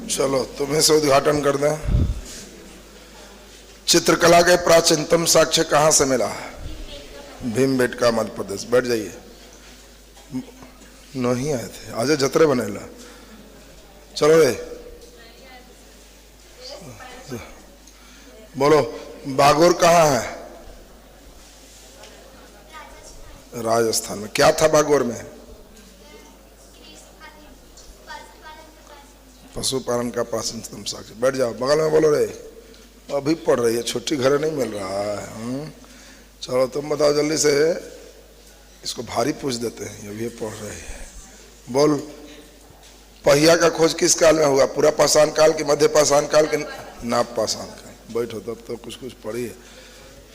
चलो तुम्हें से उद्घाटन कर दें। चित्रकला के प्राचीनतम साक्ष्य कहाँ से मिला? भीमबेटका मध्य प्रदेश। बैठ जाइए। नहीं आए थे आज जतरे बनेला। चलो रे बोलो, बागोर कहाँ है? राजस्थान में। क्या था बागोर में? पशुपालन का प्राचीनतम साक्ष्य। बैठ जाओ, बगल में बोलो रे। अभी पढ़ रही है, छुट्टी घर नहीं मिल रहा है। चलो तुम बताओ जल्दी से, इसको भारी पूछ देते हैं, ये भी पढ़ रही है। बोल, पहिया का खोज किस काल में हुआ? पूरा पाषाण काल के, मध्य पाषाण काल के, नाप पाषाण काल? बैठो, तब तो कुछ कुछ पढ़िए।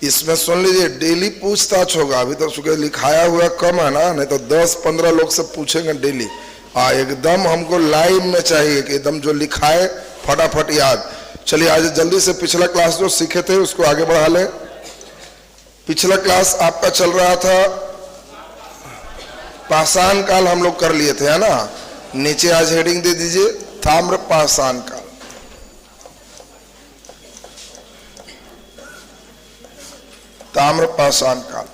इसमें सुन लीजिए, डेली पूछताछ होगा। अभी तो सुबह लिखाया हुआ कम है ना, नहीं तो 10-15 लोग से पूछेंगे डेली। एकदम हमको लाइव में चाहिए कि एकदम जो लिखाए फटाफट याद। चलिए आज जल्दी से पिछला क्लास जो सीखे थे उसको आगे बढ़ा लें। पिछला क्लास आपका चल रहा था पाषाण काल, हम लोग कर लिए थे, है ना। नीचे आज हेडिंग दे दीजिए, ताम्र पाषाण काल। ताम्र पाषाण काल,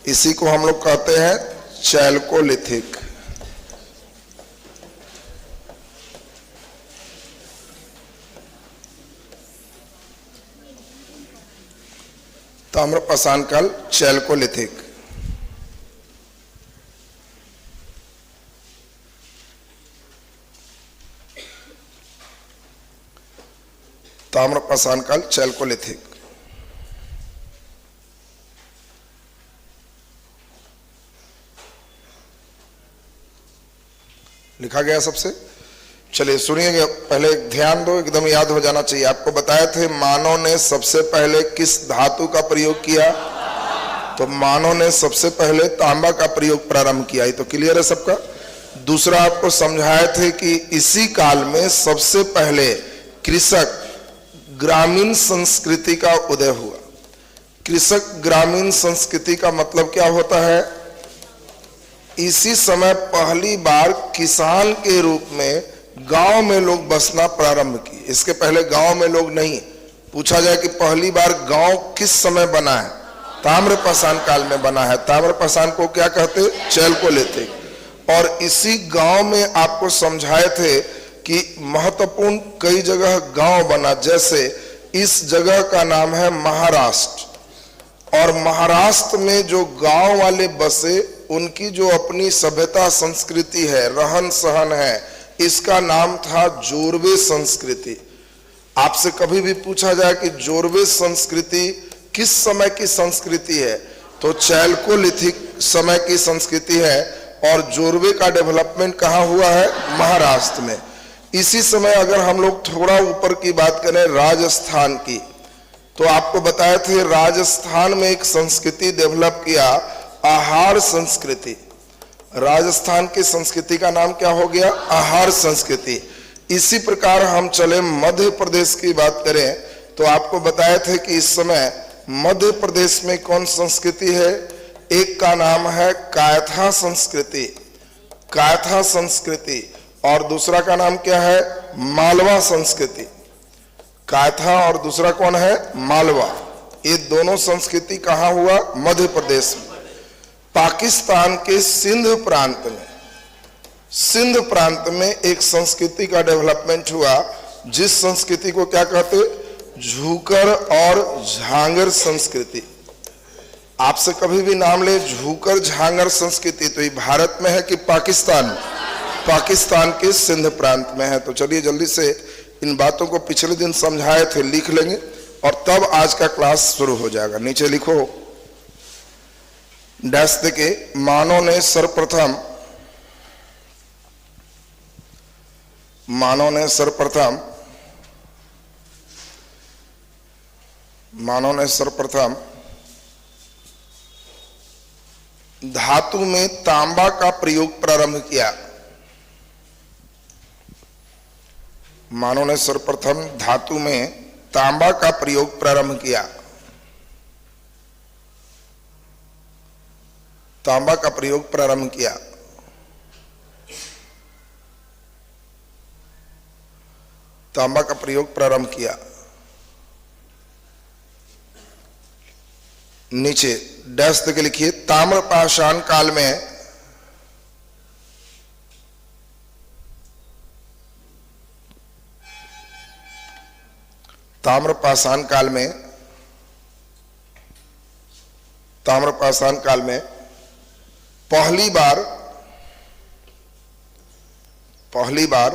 इसी को हम लोग कहते हैं चैल्कोलिथिक। ताम्र पाषाण काल, चैल्कोलिथिक। ताम्र पाषाण काल, चैल्कोलिथिक। लिखा गया सबसे। चलिए सुनिएगा, पहले ध्यान दो, एकदम याद हो जाना चाहिए। आपको बताए थे मानव ने सबसे पहले किस धातु का प्रयोग किया? तो मानव ने सबसे पहले तांबा का प्रयोग प्रारंभ किया। ये तो क्लियर है सबका। दूसरा आपको समझाए थे कि इसी काल में सबसे पहले कृषक ग्रामीण संस्कृति का उदय हुआ। कृषक ग्रामीण संस्कृति का मतलब क्या होता है? इसी समय पहली बार किसान के रूप में गांव में लोग बसना प्रारंभ किए। इसके पहले गांव में लोग नहीं। पूछा जाए कि पहली बार गांव किस समय बना है? ताम्र पाषाण काल में बना है। ताम्र पाषाण को क्या कहते? चैल्कोलिथिक। और इसी गांव में आपको समझाए थे कि महत्वपूर्ण कई जगह गांव बना, जैसे इस जगह का नाम है महाराष्ट्र। और महाराष्ट्र में जो गांव वाले बसे, उनकी जो अपनी सभ्यता संस्कृति है, रहन सहन है, इसका नाम था जोरवे संस्कृति। आपसे कभी भी पूछा जाए कि जोरवे संस्कृति किस समय की संस्कृति है, तो चैल्कोलिथिक समय की संस्कृति है। और जोरवे का डेवलपमेंट कहाँ हुआ है? महाराष्ट्र में। इसी समय अगर हम लोग थोड़ा ऊपर की बात करें राजस्थान की, तो आपको बताए थे राजस्थान में एक संस्कृति डेवलप किया, आहार संस्कृति। राजस्थान की संस्कृति का नाम क्या हो गया? आहार संस्कृति। इसी प्रकार हम चले मध्य प्रदेश की बात करें, तो आपको बताए थे कि इस समय मध्य प्रदेश में कौन संस्कृति है? एक का नाम है कायथा संस्कृति, कायथा संस्कृति। और दूसरा का नाम क्या है? मालवा संस्कृति। कायथा और दूसरा कौन है? मालवा। ये दोनों संस्कृति कहाँ हुआ? मध्य प्रदेश में। पाकिस्तान के सिंध प्रांत में, सिंध प्रांत में एक संस्कृति का डेवलपमेंट हुआ, जिस संस्कृति को क्या कहते? झूकर और झांगर संस्कृति। आपसे कभी भी नाम ले झूकर झांगर संस्कृति, तो ये भारत में है कि पाकिस्तान में? पाकिस्तान के सिंध प्रांत में है। तो चलिए जल्दी से इन बातों को पिछले दिन समझाए थे, लिख लेंगे और तब आज का क्लास शुरू हो जाएगा। नीचे लिखो, डैश देके, मानव ने सर्वप्रथम धातु में तांबा का प्रयोग प्रारंभ किया। मानव ने सर्वप्रथम धातु में तांबा का प्रयोग प्रारंभ किया। तांबा का प्रयोग प्रारंभ किया। तांबा का प्रयोग प्रारंभ किया। नीचे डैश देके लिखिए ताम्रपाषाण काल में ताम्रपाषाण काल में पहली बार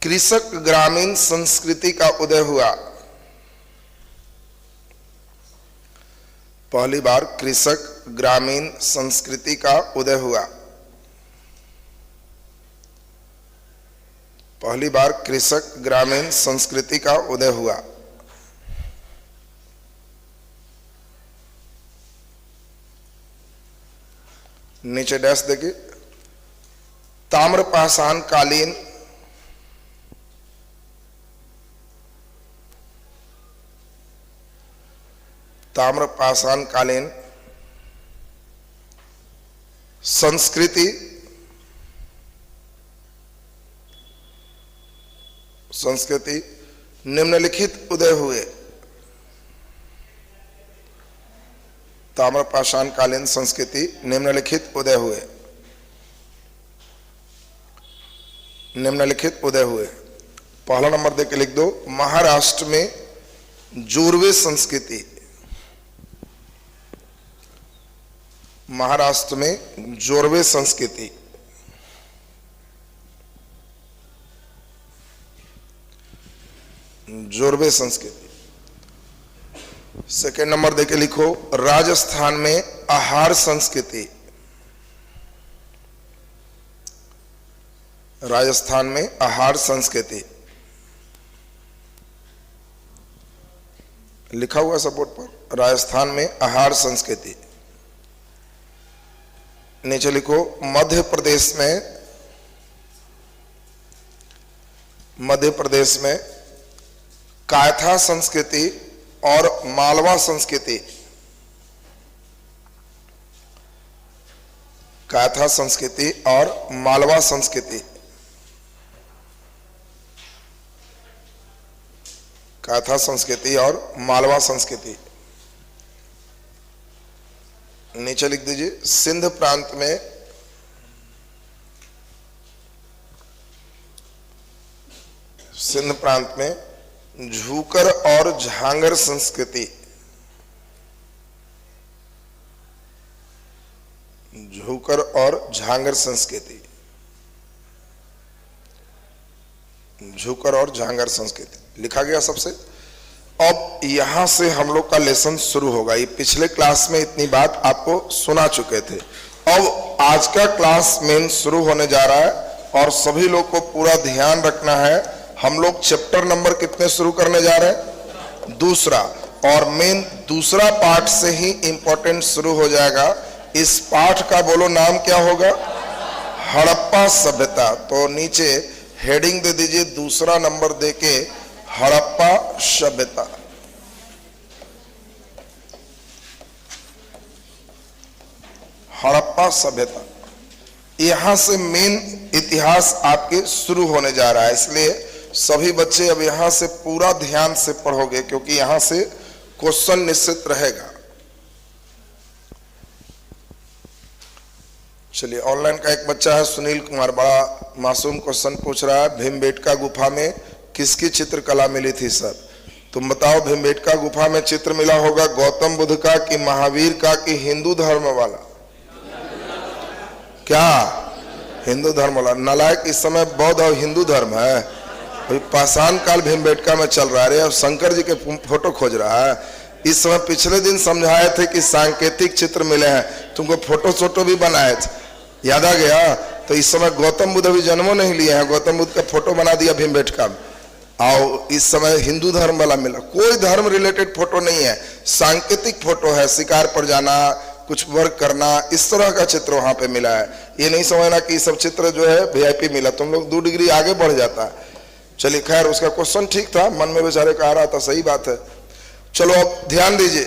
कृषक ग्रामीण संस्कृति का उदय हुआ। पहली बार कृषक ग्रामीण संस्कृति का उदय हुआ। पहली बार कृषक ग्रामीण संस्कृति का उदय हुआ। नीचे डैश देखिए ताम्रपाषाण कालीन संस्कृति निम्नलिखित उदय हुए। ताम्रपाषाण कालीन संस्कृति निम्नलिखित उदय हुए। पहला नंबर देके लिख दो महाराष्ट्र में जोरवे संस्कृति। महाराष्ट्र में जोरवे संस्कृति। जोरवे संस्कृति। सेकेंड नंबर देके लिखो राजस्थान में आहार संस्कृति। राजस्थान में आहार संस्कृति लिखा हुआ सपोर्ट पर, राजस्थान में आहार संस्कृति। नीचे लिखो मध्य प्रदेश में कायथा संस्कृति और मालवा संस्कृति। कायथा संस्कृति और मालवा संस्कृति। कायथा संस्कृति और मालवा संस्कृति। नीचे लिख दीजिए सिंध प्रांत में झूकर और झांगर संस्कृति। झूकर और झांगर संस्कृति। झूकर और झांगर संस्कृति लिखा गया सबसे। अब यहां से हम लोग का लेसन शुरू होगा। ये पिछले क्लास में इतनी बात आपको सुना चुके थे। अब आज का क्लास मेन शुरू होने जा रहा है और सभी लोग को पूरा ध्यान रखना है। हम लोग चैप्टर नंबर कितने शुरू करने जा रहे हैं? दूसरा। और मेन दूसरा पार्ट से ही इंपॉर्टेंट शुरू हो जाएगा। इस पाठ का बोलो नाम क्या होगा? हड़प्पा सभ्यता। तो नीचे हेडिंग दे दीजिए दूसरा नंबर देके हड़प्पा सभ्यता। हड़प्पा सभ्यता, यहां से मेन इतिहास आपके शुरू होने जा रहा है। इसलिए सभी बच्चे अब यहां से पूरा ध्यान से पढ़ोगे क्योंकि यहां से क्वेश्चन निश्चित रहेगा। चलिए, ऑनलाइन का एक बच्चा है सुनील कुमार, बड़ा मासूम क्वेश्चन पूछ रहा है। भीमबेटका गुफा में किसकी चित्रकला मिली थी सर? तुम बताओ, भीमबेटका गुफा में चित्र मिला होगा गौतम बुद्ध का कि महावीर का कि हिंदू धर्म वाला? क्या हिंदू धर्म वाला? नालायक, इस समय बौद्ध और हिंदू धर्म है। अभी पाषाण काल भीमबेटका में चल रहा है और शंकर जी के फोटो खोज रहा है। इस समय पिछले दिन समझाए थे कि सांकेतिक चित्र मिले हैं, तुमको फोटो भी बनाए थे, याद आ गया? तो इस समय गौतम बुद्ध अभी जन्मों नहीं लिए हैं, गौतम बुद्ध का फोटो बना दिया भीमबेटका में। आओ, इस समय हिंदू धर्म वाला मिला। कोई धर्म रिलेटेड फोटो नहीं है, सांकेतिक फोटो है। शिकार पर जाना, कुछ वर्क करना, इस तरह का चित्र वहां पे मिला है। ये नहीं समझना कि सब चित्र जो है वीआईपी मिला, तुम लोग 2 डिग्री आगे बढ़ जाता है। चलिए, खैर उसका क्वेश्चन ठीक था, मन में बेचारे का आ रहा था, सही बात है। चलो अब ध्यान दीजिए।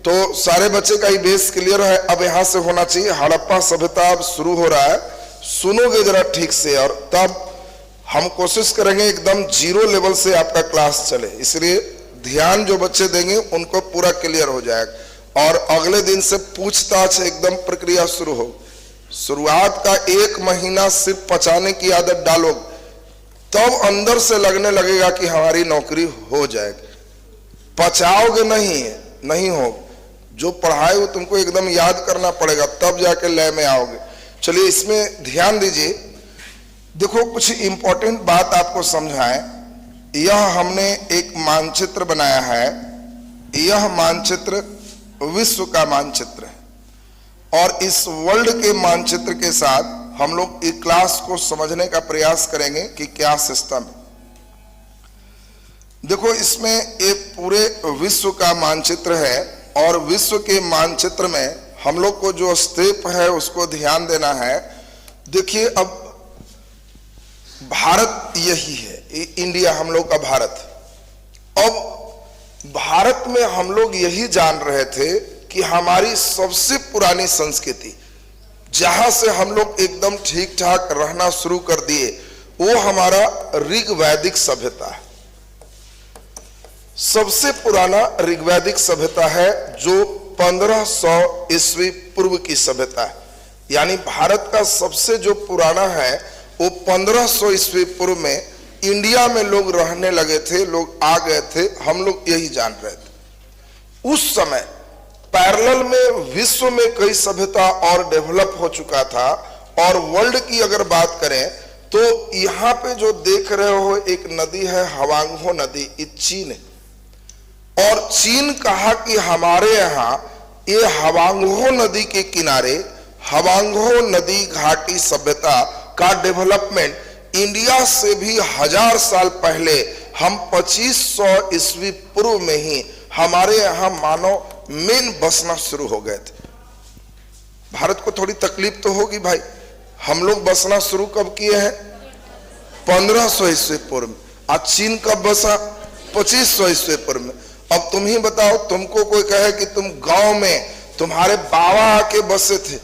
तो सारे बच्चे का ही बेस क्लियर है। अब यहां से होना चाहिए हड़प्पा सभ्यता अब शुरू हो रहा है। सुनोगे जरा ठीक से और तब हम कोशिश करेंगे एकदम जीरो लेवल से आपका क्लास चले, इसलिए ध्यान जो बच्चे देंगे उनको पूरा क्लियर हो जाएगा। और अगले दिन से पूछताछ एकदम प्रक्रिया शुरू हो। शुरुआत का 1 महीना सिर्फ पचाने की आदत डालो, तब अंदर से लगने लगेगा कि हमारी नौकरी हो जाएगी। पचाओगे नहीं हो, जो पढ़ाए वो तुमको एकदम याद करना पड़ेगा, तब जाके लय में आओगे। चलिए इसमें ध्यान दीजिए। देखो कुछ इंपॉर्टेंट बात आपको समझाएं। यह हमने एक मानचित्र बनाया है, यह मानचित्र विश्व का मानचित्र है, और इस वर्ल्ड के मानचित्र के साथ हम लोग इस क्लास को समझने का प्रयास करेंगे कि क्या सिस्टम है। देखो इसमें एक पूरे विश्व का मानचित्र है, और विश्व के मानचित्र में हम लोग को जो स्टेप है उसको ध्यान देना है। देखिए अब भारत यही है, इंडिया हम लोग का भारत। अब भारत में हम लोग यही जान रहे थे कि हमारी सबसे पुरानी संस्कृति, जहां से हम लोग एकदम ठीक ठाक रहना शुरू कर दिए, वो हमारा ऋग्वैदिक सभ्यता है। सबसे पुराना ऋग्वैदिक सभ्यता है, जो 1500 ईस्वी पूर्व की सभ्यता है। यानी भारत का सबसे जो पुराना है वो 1500 ईस्वी पूर्व में इंडिया में लोग रहने लगे थे, लोग आ गए थे, हम लोग यही जान रहे थे। उस समय पैरेलल में विश्व में कई सभ्यता और डेवलप हो चुका था। और वर्ल्ड की अगर बात करें तो यहाँ पे जो देख रहे हो एक नदी है हवांगहो नदी, ये चीन है। और चीन कहा कि हमारे यहाँ ये हवांगहो नदी के किनारे हवांगहो नदी घाटी सभ्यता का डेवलपमेंट इंडिया से भी 1000 साल पहले, हम 2500 ईस्वी पूर्व में ही हमारे यहाँ मानव मेन बसना शुरू हो गए थे। भारत को थोड़ी तकलीफ तो होगी भाई, हम लोग बसना शुरू कब किए हैं? 1500 ईस्वी पूर्व में। आज चीन कब बसा? 2500 ईस्वी पूर्व में। अब तुम ही बताओ, तुमको कोई कहे कि तुम गांव में तुम्हारे बाबा आके बसे थे,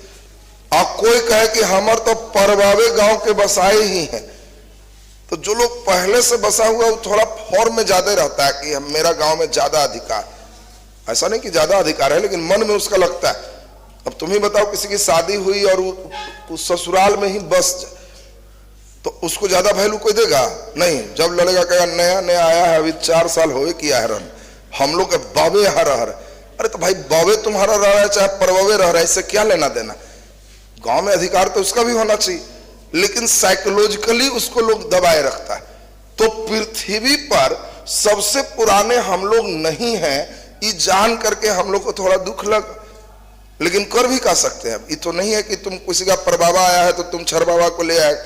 और कोई कहे कि हमार तो परबावे गांव के बसाए ही हैं, तो जो लोग पहले से बसा हुआ वो थोड़ा फॉर्म में ज्यादा रहता है कि मेरा गांव में ज्यादा अधिकार। ऐसा नहीं कि ज्यादा अधिकार है, लेकिन मन में उसका लगता है। अब तुम ही बताओ, किसी की शादी हुई और वो ससुराल में ही बस जाए, तो उसको ज्यादा वैल्यू कोई देगा नहीं। जब लड़ेगा कहेगा नया नया आया है, अभी 4 साल होए किया है, रन हम लोग के बाबे यहाँ रह रहे। अरे तो भाई बाबे तुम्हारा रह रहा है चाहे परबावे रह रहा है, इससे क्या लेना देना? गांव में अधिकार तो उसका भी होना चाहिए, लेकिन साइकोलॉजिकली उसको लोग दबाए रखता है। तो पृथ्वी पर सबसे पुराने हम लोग नहीं हैं, ये जान करके हम लोग को थोड़ा दुख लग, लेकिन कर भी का सकते हैं। ये तो नहीं है कि तुम किसी का परबाबा आया है तो तुम छर बाबा को ले आए,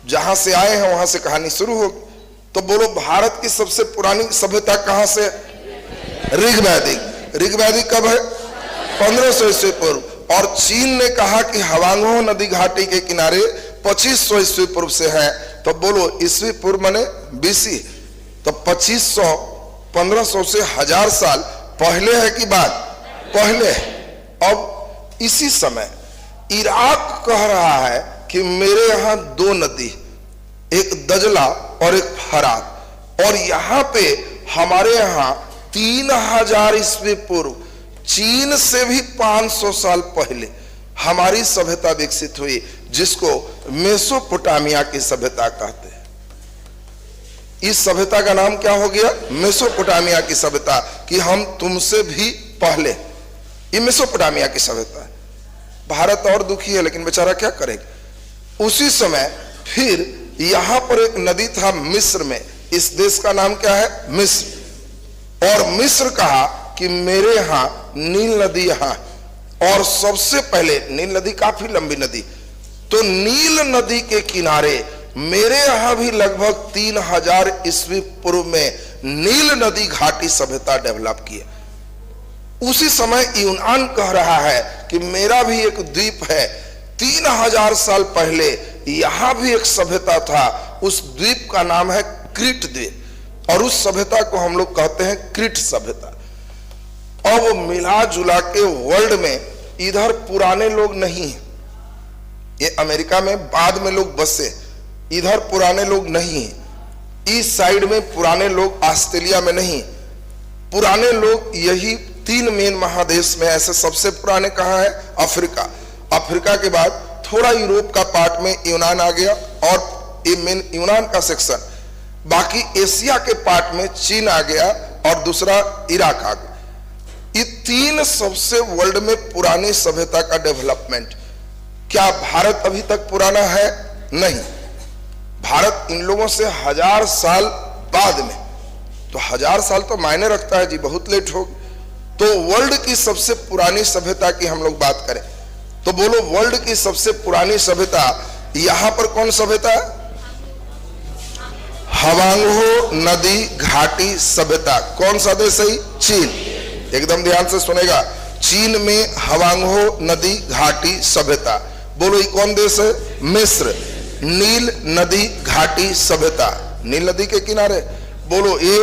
जहां से आए हैं वहां से कहानी शुरू होगी। तो बोलो भारत की सबसे पुरानी सभ्यता कहां से? ऋग्वैदिक। ऋग्वैदिक कब है? 1500 ईस्वी पूर्व। और चीन ने कहा कि हवांगहो नदी घाटी के किनारे 2500 ईस्वी पूर्व से है। तो बोलो ईस्वी पूर्व माने BC, तो 2500 1500 से 1000 साल पहले है कि बाद? पहले है। अब इसी समय इराक कह रहा है कि मेरे यहाँ 2 नदी, एक दजला और एक फरात, और यहाँ पे हमारे यहाँ 3000 ईस्वी पूर्व, चीन से भी 500 साल पहले हमारी सभ्यता विकसित हुई, जिसको मेसोपोटामिया की सभ्यता कहते हैं। इस सभ्यता का नाम क्या हो गया? मेसोपोटामिया की सभ्यता, कि हम तुमसे भी पहले। ये मेसोपोटामिया की सभ्यता है। भारत और दुखी है, लेकिन बेचारा क्या करेगा। उसी समय फिर यहां पर एक नदी था मिस्र में। इस देश का नाम क्या है? मिस्र। और मिस्र कहा कि मेरे यहां नील नदी यहां, और सबसे पहले नील नदी काफी लंबी नदी, तो नील नदी के किनारे मेरे यहां भी लगभग 3000 ईस्वी पूर्व में नील नदी घाटी सभ्यता डेवलप की है। उसी समय यूनान कह रहा है कि मेरा भी एक द्वीप है, 3000 साल पहले यहां भी एक सभ्यता था, उस द्वीप का नाम है क्रीट द्वीप, और उस सभ्यता को हम लोग कहते हैं क्रीट सभ्यता। अब मिला जुला के वर्ल्ड में इधर पुराने लोग नहीं हैं, ये अमेरिका में बाद में लोग बसे, इधर पुराने लोग नहीं हैं, इस साइड में पुराने लोग ऑस्ट्रेलिया में नहीं, पुराने लोग यही 3 मेन महादेश में। ऐसे सबसे पुराने कहाँ है? अफ्रीका। अफ्रीका के बाद थोड़ा यूरोप का पार्ट में यूनान आ गया और ये मेन यूनान का सेक्शन, बाकी एशिया के पार्ट में चीन आ गया और दूसरा इराक आ गया। ये 3 सबसे वर्ल्ड में पुरानी सभ्यता का डेवलपमेंट। क्या भारत अभी तक पुराना है? नहीं, भारत इन लोगों से 1000 साल बाद में, तो 1000 साल तो मायने रखता है जी, बहुत लेट हो। तो वर्ल्ड की सबसे पुरानी सभ्यता की हम लोग बात करें तो बोलो, वर्ल्ड की सबसे पुरानी सभ्यता यहां पर कौन सभ्यता है? हवांगहो नदी घाटी सभ्यता। कौन सा देश है? चीन। एकदम ध्यान से सुनेगा, चीन में हवांगहो नदी घाटी सभ्यता। बोलो ये कौन देश है? मिस्र। नील नदी घाटी सभ्यता, नील नदी के किनारे। बोलो ये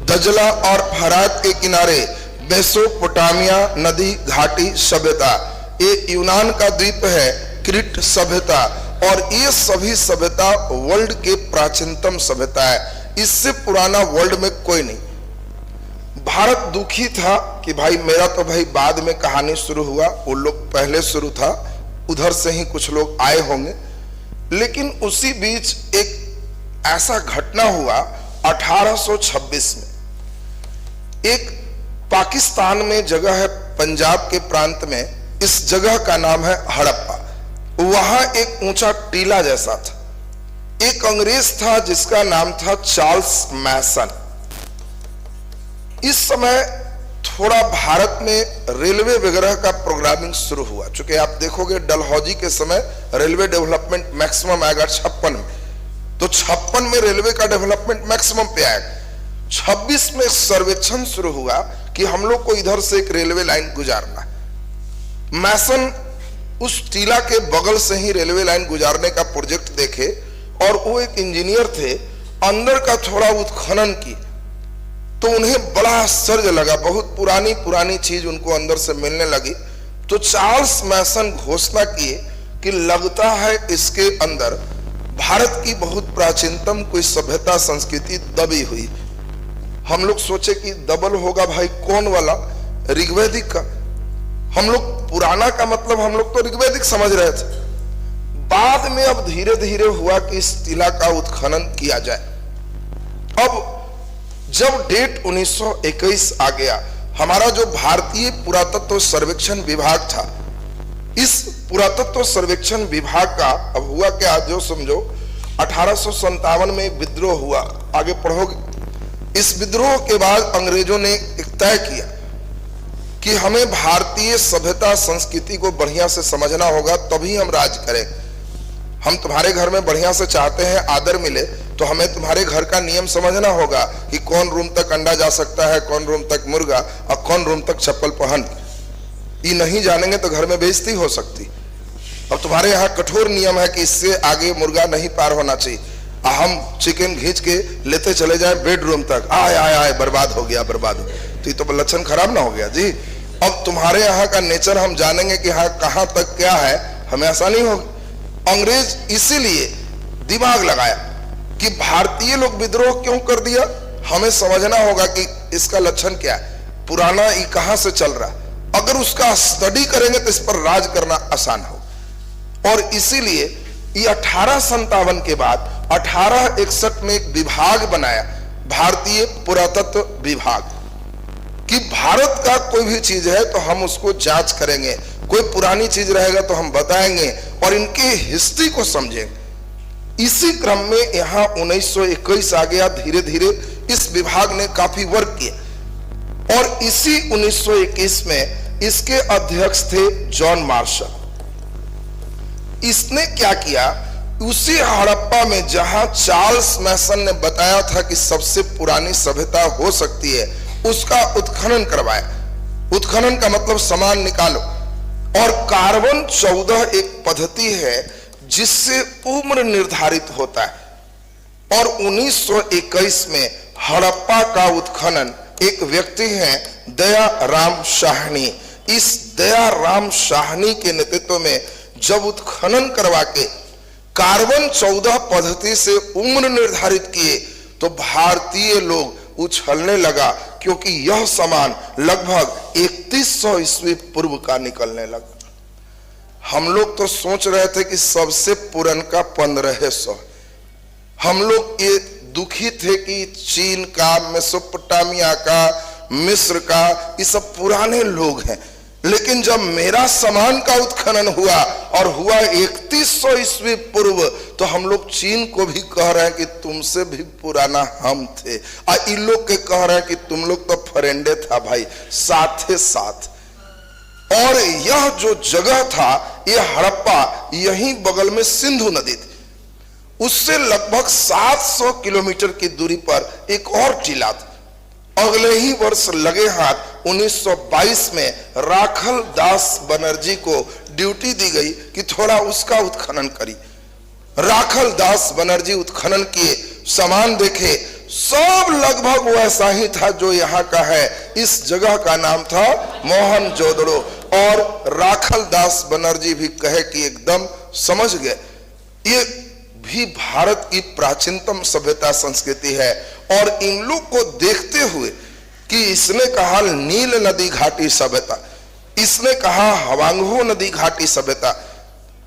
दजला और फरात के किनारे मेसोपोटामिया नदी घाटी सभ्यता। ये यूनान का द्वीप है क्रीट सभ्यता। और ये सभी सभ्यता वर्ल्ड के प्राचीनतम सभ्यता है, इससे पुराना वर्ल्ड में कोई नहीं। भारत दुखी था कि भाई मेरा तो भाई बाद में कहानी शुरू हुआ, वो लोग पहले शुरू था, उधर से ही कुछ लोग आए होंगे। लेकिन उसी बीच एक ऐसा घटना हुआ 1826 में। एक पाकिस्तान में जगह है पंजाब के प्रांत में, इस जगह का नाम है हड़प्पा। वहां एक ऊंचा टीला जैसा था। एक अंग्रेज था जिसका नाम था चार्ल्स मैसन। इस समय थोड़ा भारत में रेलवे वगैरह का प्रोग्रामिंग शुरू हुआ। चूंकि आप देखोगे डलहौजी के समय रेलवे डेवलपमेंट मैक्सिमम आएगा 56 में, तो 56 में रेलवे का डेवलपमेंट मैक्सिमम पे आएगा। 26 में सर्वेक्षण शुरू हुआ कि हम लोग को इधर से एक रेलवे लाइन गुजारना। मैसन उस टीला के बगल से ही रेलवे लाइन गुजारने का प्रोजेक्ट देखे और वो एक इंजीनियर थे, अंदर का थोड़ा उत्खनन की तो उन्हें बड़ा आश्चर्य लगा, बहुत पुरानी पुरानी चीज उनको अंदर से मिलने लगी। तो चार्ल्स मैसन घोषणा किए कि लगता है इसके अंदर भारत की बहुत प्राचीनतम कोई सभ्यता संस्कृति दबी हुई। हम लोग सोचे कि दबल होगा भाई कौन वाला? ऋग्वैदिक का। हम लोग पुराना का मतलब हम लोग तो ऋग्वैदिक समझ रहे थे। बाद में अब धीरे धीरे हुआ कि इस टीला का उत्खनन किया जाए। अब जब डेट 1921 आ गया, हमारा जो भारतीय पुरातत्व सर्वेक्षण विभाग था, इस पुरातत्व सर्वेक्षण विभाग का अब हुआ क्या जो समझो, 1857 में विद्रोह हुआ। आगे पढ़ोगे। इस विद्रोह के बाद अंग्रेजों ने एक तय किया कि हमें भारतीय सभ्यता संस्कृति को बढ़िया से समझना होगा, तभी हम राज करें। हम तुम्हारे घर में बढ़िया से चाहते हैं आदर मिले, तो हमें तुम्हारे घर का नियम समझना होगा कि कौन रूम तक अंडा जा सकता है, कौन रूम तक मुर्गा और कौन रूम तक चप्पल पहन। ये नहीं जानेंगे तो घर में बेइज्जती हो सकती। अब तुम्हारे यहाँ कठोर नियम है कि इससे आगे मुर्गा नहीं पार होना चाहिए। हम चिकन घींच के लेते चले जाए बेडरूम तक, आय आय आय बर्बाद हो गया, बर्बाद हो। तो ये तो लक्षण खराब ना हो गया जी। अब तुम्हारे यहाँ का नेचर हम जानेंगे कि हाँ कहाँ तक क्या है, हमें आसानी होगी। अंग्रेज इसीलिए दिमाग लगाया कि भारतीय लोग विद्रोह क्यों कर दिया, हमें समझना होगा कि इसका लक्षण क्या है, पुराना ये कहां से चल रहा है। अगर उसका स्टडी करेंगे तो इस पर राज करना आसान हो। और इसीलिए ये 1857 के बाद 1861 में एक विभाग बनाया, भारतीय पुरातत्व विभाग, कि भारत का कोई भी चीज है तो हम उसको जांच करेंगे, कोई पुरानी चीज रहेगा तो हम बताएंगे और इनके हिस्ट्री को समझेंगे। इसी क्रम में यहां 1921 आ गया। धीरे धीरे इस विभाग ने काफी वर्क किया और इसी 1921 में इसके अध्यक्ष थे जॉन मार्शल। इसने क्या किया, उसी हड़प्पा में जहां चार्ल्स मैसन ने बताया था कि सबसे पुरानी सभ्यता हो सकती है, उसका उत्खनन करवाया। उत्खनन का मतलब सामान निकालो। और कार्बन 14 एक पद्धति है जिससे उम्र निर्धारित होता है। और 1921 में हड़प्पा का उत्खनन एक व्यक्ति हैं दया राम साहनी। इस दया राम साहनी के नेतृत्व में जब उत्खनन करवा के कार्बन 14 पद्धति से उम्र निर्धारित किए तो भारतीय लोग उछलने लगा, क्योंकि यह सामान लगभग 3100 ईस्वी पूर्व का निकलने लगा। हम लोग तो सोच रहे थे कि सबसे पुरनका 1500। हम लोग ये दुखी थे कि चीन का, मेसोपोटामिया का, मिस्र का, ये सब पुराने लोग हैं। लेकिन जब मेरा सामान का उत्खनन हुआ और हुआ 3100 ईस्वी पूर्व, तो हम लोग चीन को भी कह रहे हैं कि तुमसे भी पुराना हम थे, और इन लोग के कह रहे हैं कि तुम लोग तो फरेंडे था भाई, साथे साथ। और यह जो जगह था, यह हड़प्पा, यहीं बगल में सिंधु नदी थी। उससे लगभग 700 किलोमीटर की दूरी पर एक और टीला था। अगले ही वर्ष लगे हाथ 1922 में राखल दास बनर्जी को ड्यूटी दी गई कि थोड़ा उसका उत्खनन करी। राखल दास बनर्जी उत्खनन किए, सामान देखे, सब लगभग वैसा ही था जो यहाँ का है। इस जगह का नाम था मोहनजोदड़ो, और राखल दास बनर्जी भी कहे कि एकदम समझ गए, ये भी भारत की प्राचीनतम सभ्यता संस्कृति है। और इन लोग को देखते हुए कि इसने कहा नील नदी घाटी सभ्यता, इसने कहा हवांगहो नदी घाटी सभ्यता,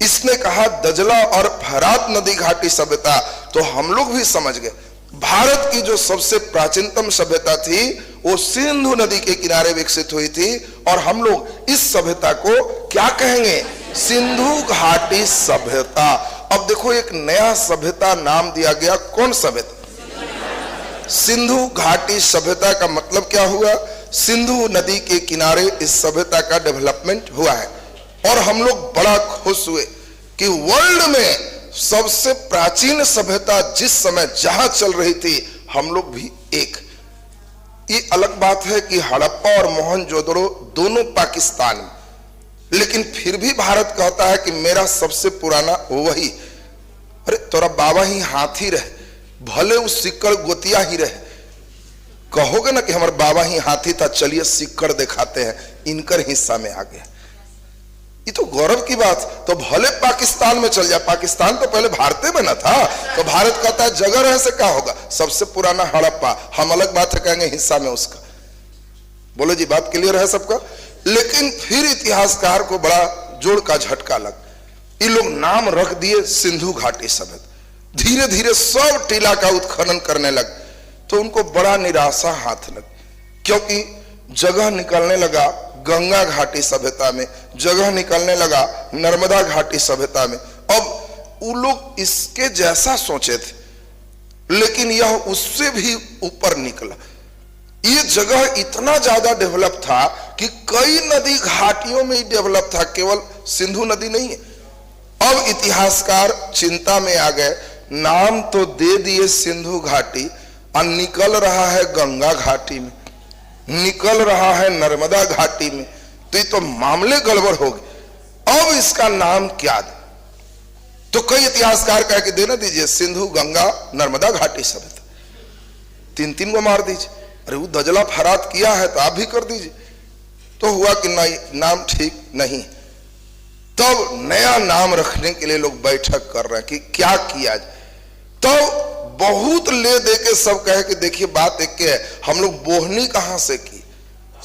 इसने कहा दजला और फरात नदी घाटी सभ्यता, तो हम लोग भी समझ गए भारत की जो सबसे प्राचीनतम सभ्यता थी वो सिंधु नदी के किनारे विकसित हुई थी। और हम लोग इस सभ्यता को क्या कहेंगे? सिंधु घाटी सभ्यता। अब देखो एक नया सभ्यता नाम दिया गया, कौन सभ्यता? सिंधु घाटी सभ्यता का मतलब क्या हुआ? सिंधु नदी के किनारे इस सभ्यता का डेवलपमेंट हुआ है। और हम लोग बड़ा खुश हुए कि वर्ल्ड में सबसे प्राचीन सभ्यता जिस समय जहां चल रही थी, हम लोग भी एक। ये अलग बात है कि हड़प्पा और मोहनजोदड़ो दोनों पाकिस्तान में, लेकिन फिर भी भारत कहता है कि मेरा सबसे पुराना वही। अरे तोरा बाबा ही हाथी रहे, भले उस सिक्कड़ गोतिया ही रहे, कहोगे ना कि हमारे बाबा ही हाथी था, चलिए सिक्कड़ दिखाते हैं, इनकर हिस्सा में आ गया। ये तो गौरव की बात। तो भले पाकिस्तान में चल जाए, पाकिस्तान तो पहले भारतीय बना था, तो भारत कहता है जगह रहे से क्या होगा, सबसे पुराना हड़प्पा। हम अलग बात है कहेंगे हिस्सा में उसका। बोलो जी, बात क्लियर है सबका? लेकिन फिर इतिहासकार को बड़ा जोड़ का झटका लग, ये लोग नाम रख दिए सिंधु घाटी सभ्यता। धीरे धीरे सब टीला का उत्खनन करने लग, तो उनको बड़ा निराशा हाथ लग, क्योंकि जगह निकलने लगा गंगा घाटी सभ्यता में, जगह निकलने लगा नर्मदा घाटी सभ्यता में। अब वो लोग इसके जैसा सोचे थे, लेकिन यह उससे भी ऊपर निकला। ये जगह इतना ज्यादा डेवलप था कि कई नदी घाटियों में ही डेवलप था, केवल सिंधु नदी नहीं है। अब इतिहासकार चिंता में आ गए, नाम तो दे दिए सिंधु घाटी, और निकल रहा है गंगा घाटी में, निकल रहा है नर्मदा घाटी में, तो ये तो मामले गड़बड़ हो गए। अब इसका नाम क्या दे? तो कई इतिहासकार कह के देना दीजिए सिंधु गंगा नर्मदा घाटी सभ्यता, तीन तीन को मार दीजिए। अरे वो दजला फरात किया है तो आप भी कर दीजिए। तो हुआ कि नहीं, नाम ठीक नहीं। तब नया नाम रखने के लिए लोग बैठक कर रहे हैं कि क्या किया जाए। तो बहुत ले दे के सब कहे कि देखिए बात एक के है, हम लोग बोहनी कहां से की,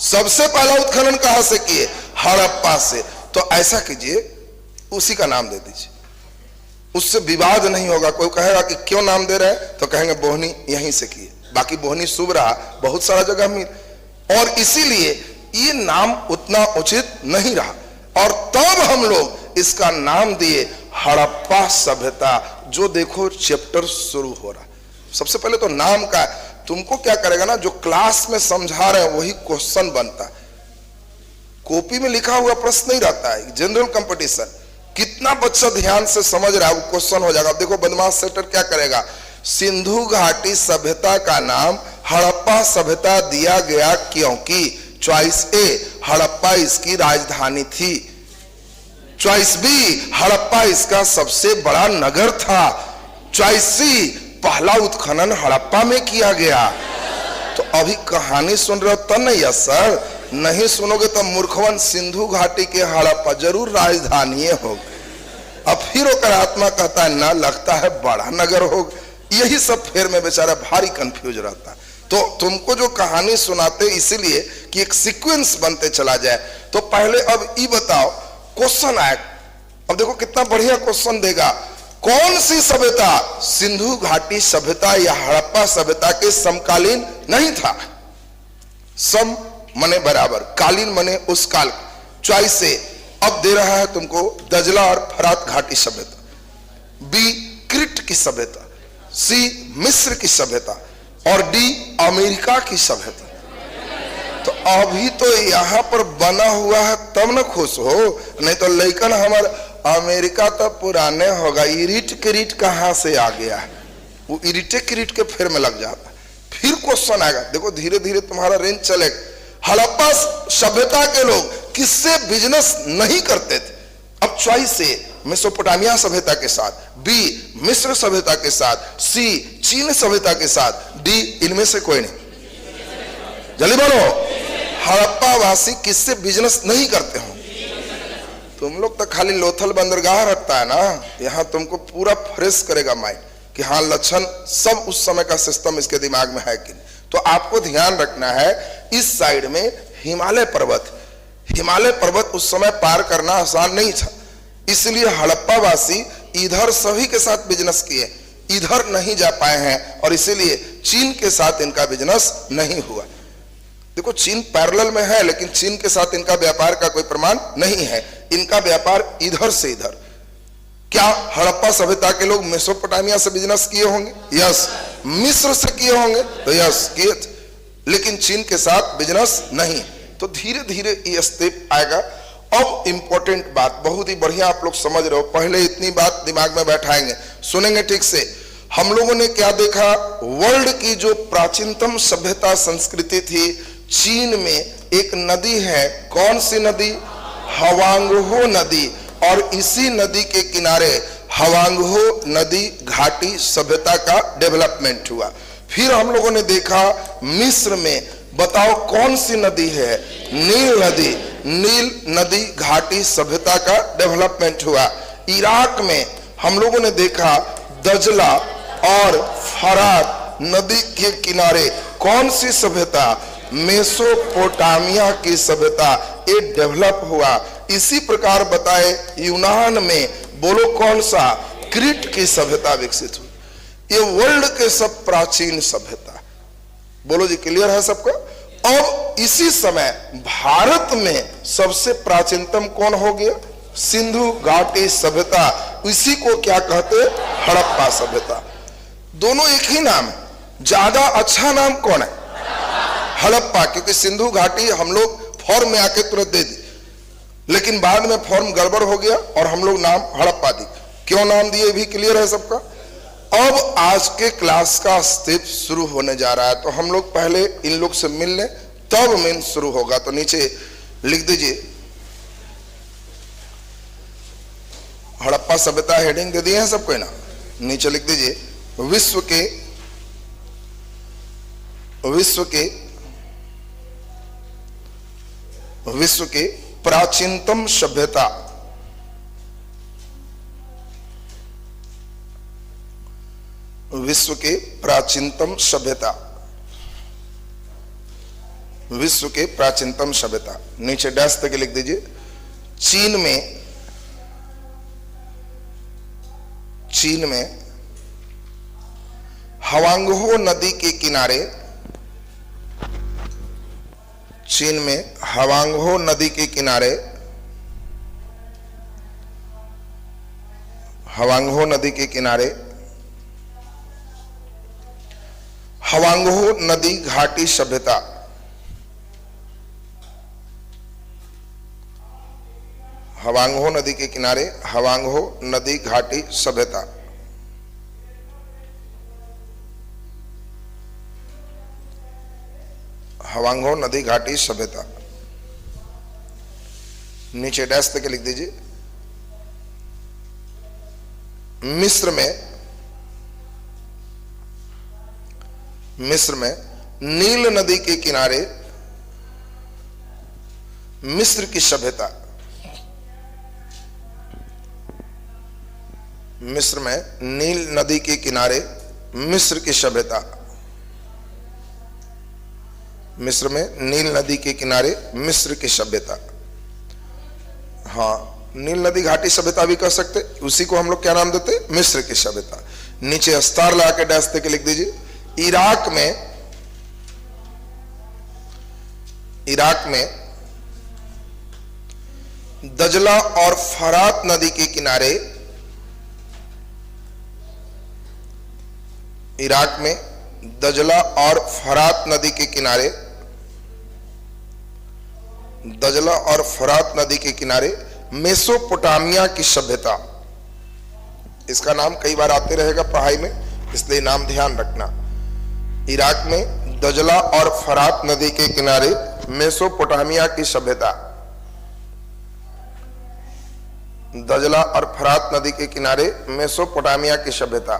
सबसे पहला उत्खनन कहां से किए? हड़प्पा से। तो ऐसा कीजिए उसी का नाम दे दीजिए, उससे विवाद नहीं होगा। कोई कहेगा कि क्यों नाम दे रहे हैं, तो कहेंगे बोहनी यहीं से किए, बाकी बोहनी शुभ रहा, बहुत सारा जगह मिल। और इसीलिए ये नाम उतना उचित नहीं रहा, और तब हम लोग इसका नाम दिए हड़प्पा सभ्यता। जो देखो चैप्टर शुरू हो रहा। सबसे पहले तो नाम का तुमको क्या करेगा ना, जो क्लास में समझा रहे हैं वही क्वेश्चन बनता है। कॉपी में लिखा हुआ प्रश्न नहीं रहता है, जनरल कंपटीशन। कितना बच्चा ध्यान से समझ रहा है वो क्वेश्चन हो जाएगा। देखो बदमाश सेटर क्या करेगा, सिंधु घाटी सभ्यता का नाम हड़प्पा सभ्यता दिया गया क्योंकि चॉइस ए, हड़प्पा इसकी राजधानी थी। चॉइस बी, हड़प्पा इसका सबसे बड़ा नगर था। चॉइस सी, पहला उत्खनन हड़प्पा में किया गया। तो अभी कहानी सुन रहे हो तो नहीं है सर, नहीं सुनोगे तो मूर्खवन सिंधु घाटी के हड़प्पा जरूर राजधानी होगी। अब फिर ओकर आत्मा कहता है ना, लगता है बड़ा नगर होगा। यही सब फेर में बेचारा भारी कंफ्यूज रहता है। तो तुमको जो कहानी सुनाते इसीलिए कि एक सीक्वेंस बनते चला जाए। तो पहले अब ये बताओ, क्वेश्चन आए, अब देखो कितना बढ़िया क्वेश्चन देगा। कौन सी सभ्यता सिंधु घाटी सभ्यता या हड़प्पा सभ्यता के समकालीन नहीं था? सम मने बराबर, कालीन मने उस काल। चॉइस से अब दे रहा है तुमको दजला और फरात घाटी सभ्यता, बी क्रिट की सभ्यता, सी मिस्र की सभ्यता और डी अमेरिका की सभ्यता। तो अभी तो यहाँ पर बना हुआ है तब न खुश हो, नहीं तो लेकिन हमार अमेरिका तो पुराने होगा। इरिट क्रिट कहाँ से आ गया है? वो इरिटे क्रिट के फेर में लग जाता है। फिर क्वेश्चन आएगा, देखो धीरे धीरे तुम्हारा रेंज चलेगा। हड़प्पा सभ्यता के लोग किससे बिजनेस नहीं करते थे? अब चॉइस से मेसोपोटामिया सभ्यता के साथ, बी मिस्र सभ्यता के साथ, सी चीन सभ्यता के साथ, डी इनमें से कोई नहीं। जल्दी बोलो, हड़प्पा वासी किससे बिजनेस नहीं करते हो? तुम लोग तो खाली लोथल बंदरगाह रखता है ना, यहाँ तुमको पूरा फ्रेश करेगा माइंड कि हाँ लक्षण सब उस समय का सिस्टम इसके दिमाग में है कि नहीं। तो आपको ध्यान रखना है, इस साइड में हिमालय पर्वत उस समय पार करना आसान नहीं था, इसलिए हड़प्पा वासी इधर सभी के साथ बिजनेस किए, इधर नहीं जा पाए हैं और इसीलिए चीन के साथ इनका बिजनेस नहीं हुआ। देखो चीन पैरेलल में है, लेकिन चीन के साथ इनका व्यापार का कोई प्रमाण नहीं है। इनका व्यापार इधर से इधर। क्या हड़प्पा सभ्यता के लोग मेसोपोटामिया से बिजनेस किए होंगे? यस। मिस्र से किए होंगे? तो यस किए, लेकिन चीन के साथ बिजनेस नहीं। तो धीरे धीरे ये स्टेप आएगा। अब इंपॉर्टेंट बात, बहुत ही बढ़िया आप लोग समझ रहे हो, पहले इतनी बात दिमाग में बैठाएंगे, सुनेंगे ठीक से। हम लोगों ने क्या देखा? वर्ल्ड की जो प्राचीनतम सभ्यता संस्कृति थी, चीन में एक नदी है। कौन सी नदी? हवांगहो नदी। और इसी नदी के किनारे हवांगहो नदी घाटी सभ्यता का डेवलपमेंट हुआ। फिर हम लोगों ने देखा मिस्र में, बताओ कौन सी नदी है? नील नदी। नील नदी घाटी सभ्यता का डेवलपमेंट हुआ। इराक में हम लोगों ने देखा दजला और फरात नदी के किनारे कौन सी सभ्यता? मेसोपोटामिया की सभ्यता, ये डेवलप हुआ। इसी प्रकार बताए यूनान में, बोलो कौन सा? क्रीट की सभ्यता विकसित हुई। ये वर्ल्ड के सब प्राचीन सभ्यता, बोलो जी क्लियर है सबको? अब इसी समय भारत में सबसे प्राचीनतम कौन हो गया? सिंधु घाटी सभ्यता। इसी को क्या कहते? हड़प्पा सभ्यता। दोनों एक ही नाम है, ज्यादा अच्छा नाम कौन है? हड़प्पा, क्योंकि सिंधु घाटी हम लोग फॉर्म में आके तुरंत दे दी, लेकिन बाद में फॉर्म गड़बड़ हो गया और हम लोग नाम हड़प्पा दी। क्यों नाम दिए भी क्लियर है सबका? अब आज के क्लास का स्टेप शुरू होने जा रहा है, तो हम लोग पहले इन लोग से मिल लें, तब मेन शुरू होगा। तो नीचे लिख दीजिए हड़प्पा सभ्यता, हेडिंग दे दिए हैं सबको ना, नीचे लिख दीजिए विश्व के प्राचीनतम सभ्यता। विश्व के प्राचीनतम सभ्यता, विश्व के प्राचीनतम सभ्यता। नीचे डैश तक लिख दीजिए चीन में हवांगहो नदी के किनारे, चीन में हवांगहो नदी के किनारे, हवांगहो नदी के किनारे हवांगहो नदी घाटी सभ्यता। हवांगहो नदी के किनारे हवांगहो नदी घाटी सभ्यता। हवांगहो नदी घाटी सभ्यता। नीचे डैश तक लिख दीजिए मिस्र में नील नदी के किनारे मिस्र की सभ्यता। मिस्र में नील नदी के किनारे मिस्र की सभ्यता, मिस्र में नील नदी के किनारे मिस्र की सभ्यता। हाँ, नील नदी घाटी सभ्यता भी कह सकते, उसी को हम लोग क्या नाम देते, मिस्र की सभ्यता। नीचे स्टार लगा के डैश देके लिख दीजिए। इराक में दजला और फरात नदी के किनारे, इराक में दजला और फरात नदी के किनारे, दजला और फरात नदी के किनारे मेसोपोटामिया की सभ्यता। इसका नाम कई बार आते रहेगा पढ़ाई में, इसलिए नाम ध्यान रखना। इराक में दजला और फरात नदी के किनारे मेसोपोटामिया की सभ्यता, दजला और फरात नदी के किनारे मेसोपोटामिया की सभ्यता।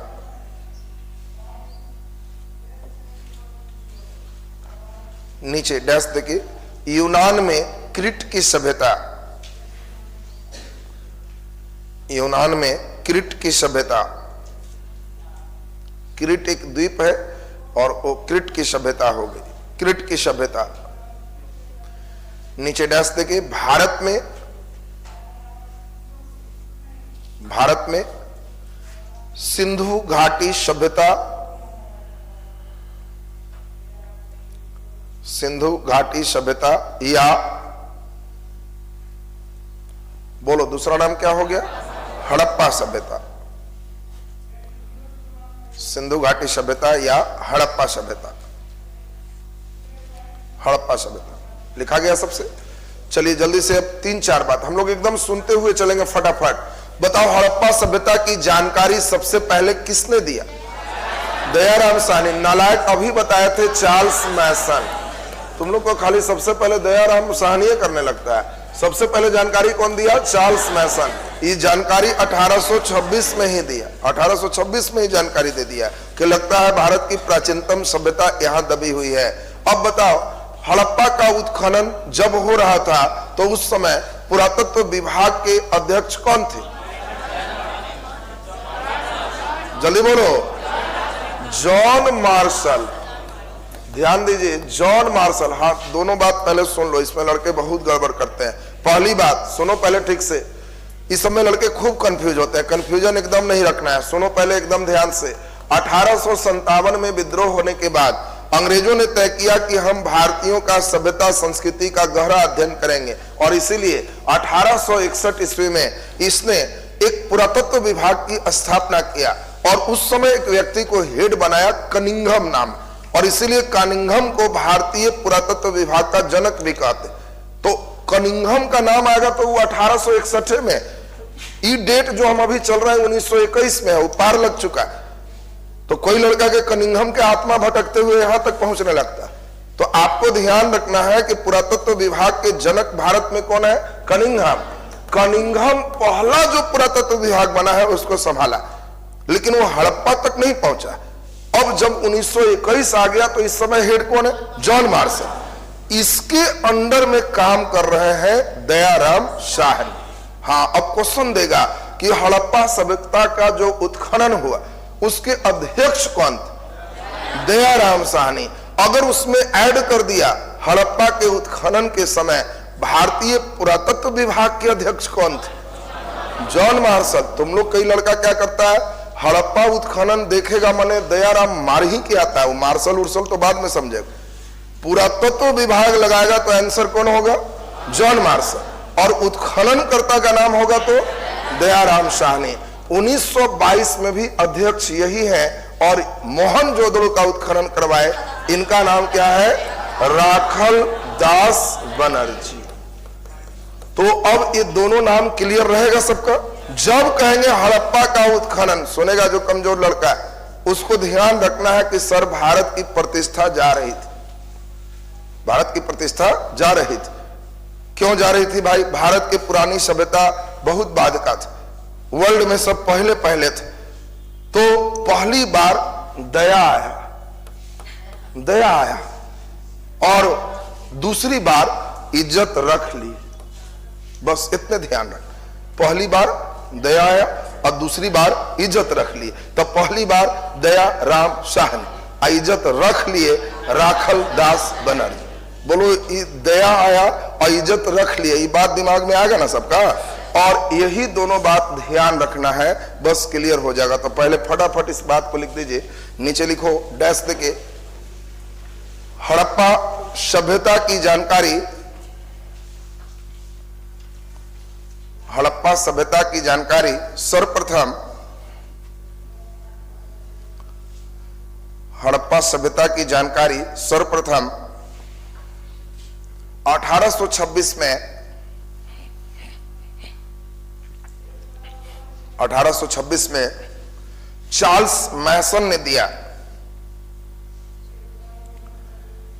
नीचे डैश देखिए, यूनान में क्रीट की सभ्यता, यूनान में क्रीट की सभ्यता। क्रीट एक द्वीप है और वो क्रीट की सभ्यता हो गई, क्रीट की सभ्यता। नीचे डैश देखिए, भारत में सिंधु घाटी सभ्यता, सिंधु घाटी सभ्यता, या बोलो दूसरा नाम क्या हो गया, हड़प्पा सभ्यता। सिंधु घाटी सभ्यता या हड़प्पा सभ्यता, हड़प्पा सभ्यता लिखा गया सबसे। चलिए जल्दी से अब 3-4 बात हम लोग एकदम सुनते हुए चलेंगे फटाफट। बताओ, हड़प्पा सभ्यता की जानकारी सबसे पहले किसने दिया? दयाराम साहनी। नालायक अभी बताए थे चार्ल्स मैसन। तुम लोग को खाली सबसे पहले दयाराम साहनी करने लगता है। सबसे पहले जानकारी कौन दिया? चार्ल्स मैसन। ये जानकारी 1826 में ही दिया, 1826 में ही जानकारी दे दिया कि लगता है भारत की प्राचीनतम सभ्यता यहां दबी हुई है। अब बताओ, हड़प्पा का उत्खनन जब हो रहा था तो उस समय पुरातत्व विभाग के अध्यक्ष कौन थे? जल्दी बोलो। John Marshall. ध्यान दीजिए, जॉन मार्शल। हाँ, दोनों बात पहले सुन लो, इसमें लड़के बहुत गड़बड़ करते हैं। पहली बात सुनो पहले ठीक से, इस समय लड़के खूब कंफ्यूज होते हैं, कंफ्यूजन एकदम नहीं रखना है। सुनो पहले एकदम ध्यान से। 1857 में विद्रोह होने के बाद अंग्रेजों ने तय किया कि हम भारतीयों का सभ्यता संस्कृति का गहरा अध्ययन करेंगे, और इसीलिए 1861 ईस्वी में इसने एक पुरातत्व विभाग की स्थापना किया, और उस समय एक व्यक्ति को हेड बनाया, कनिंघम नाम, और इसीलिए कनिंघम को भारतीय पुरातत्व विभाग का जनक भी कहते। तो कनिंघम का नाम आएगा तो वो 1861 में। ये डेट जो हम अभी चल रहा है 1921 में है, वो पार लग चुका है। तो कोई लड़का के कनिंघम के आत्मा भटकते हुए यहां तक पहुंचने लगता है। तो आपको ध्यान रखना है कि पुरातत्व विभाग के जनक भारत में कौन है? कनिंघम। कनिंघम पहला जो पुरातत्व विभाग बना है उसको संभाला, लेकिन वो हड़प्पा तक नहीं पहुंचा। अब जब 1921 आ गया तो इस समय हेड कौन है? John Marshall. इसके अंडर में काम कर रहे हैं दयाराम साहनी। हाँ, अब क्वेश्चन देगा कि हड़प्पा सभ्यता का जो उत्खनन हुआ उसके अध्यक्ष कौन थे? दयाराम साहनी। अगर उसमें ऐड कर दिया हड़प्पा के उत्खनन के समय भारतीय पुरातत्व विभाग के अध्यक्ष कौन थे? John Marshall. तुम लोग कई लड़का क्या करता है, हड़प्पा उत्खनन देखेगा माने दयाराम मार ही के आता है, वो मार्शल उर्शल तो बाद में समझेगा। पुरातत्व विभाग लगाएगा तो आंसर कौन होगा? John Marshall. और उत्खनन कर्ता का नाम होगा तो दयाराम साहनी। 1922 में भी अध्यक्ष यही है, और मोहनजोदड़ो का उत्खनन करवाए, इनका नाम क्या है? राखल दास बनर्जी। तो अब ये दोनों नाम क्लियर रहेगा सबका। जब कहेंगे हड़प्पा का उत्खनन, सुनेगा जो कमजोर लड़का है उसको ध्यान रखना है कि सर भारत की प्रतिष्ठा जा रही थी, भारत की प्रतिष्ठा जा रही थी। क्यों जा रही थी भाई? भारत की पुरानी सभ्यता बहुत बाद का था, वर्ल्ड में सब पहले पहले थे। तो पहली बार दया आया, दया आया, और दूसरी बार इज्जत रख ली। बस इतने ध्यान रख, पहली बार दया आया और दूसरी बार इज्जत रख लिए। तो पहली बार दया राम साहनी, इज्जत रख लिए राखल दास बनर्जी। बोलो दया आया और इज्जत रख लिए, ये बात दिमाग में आएगा ना सबका। और यही दोनों बात ध्यान रखना है, बस क्लियर हो जाएगा। तो पहले फटाफट इस बात को लिख दीजिए, नीचे लिखो डैश देके, हड़प्पा सभ्यता की जानकारी, हड़प्पा सभ्यता की जानकारी सर्वप्रथम, हड़प्पा सभ्यता की जानकारी सर्वप्रथम 1826 में 1826 में चार्ल्स मैसन ने दिया।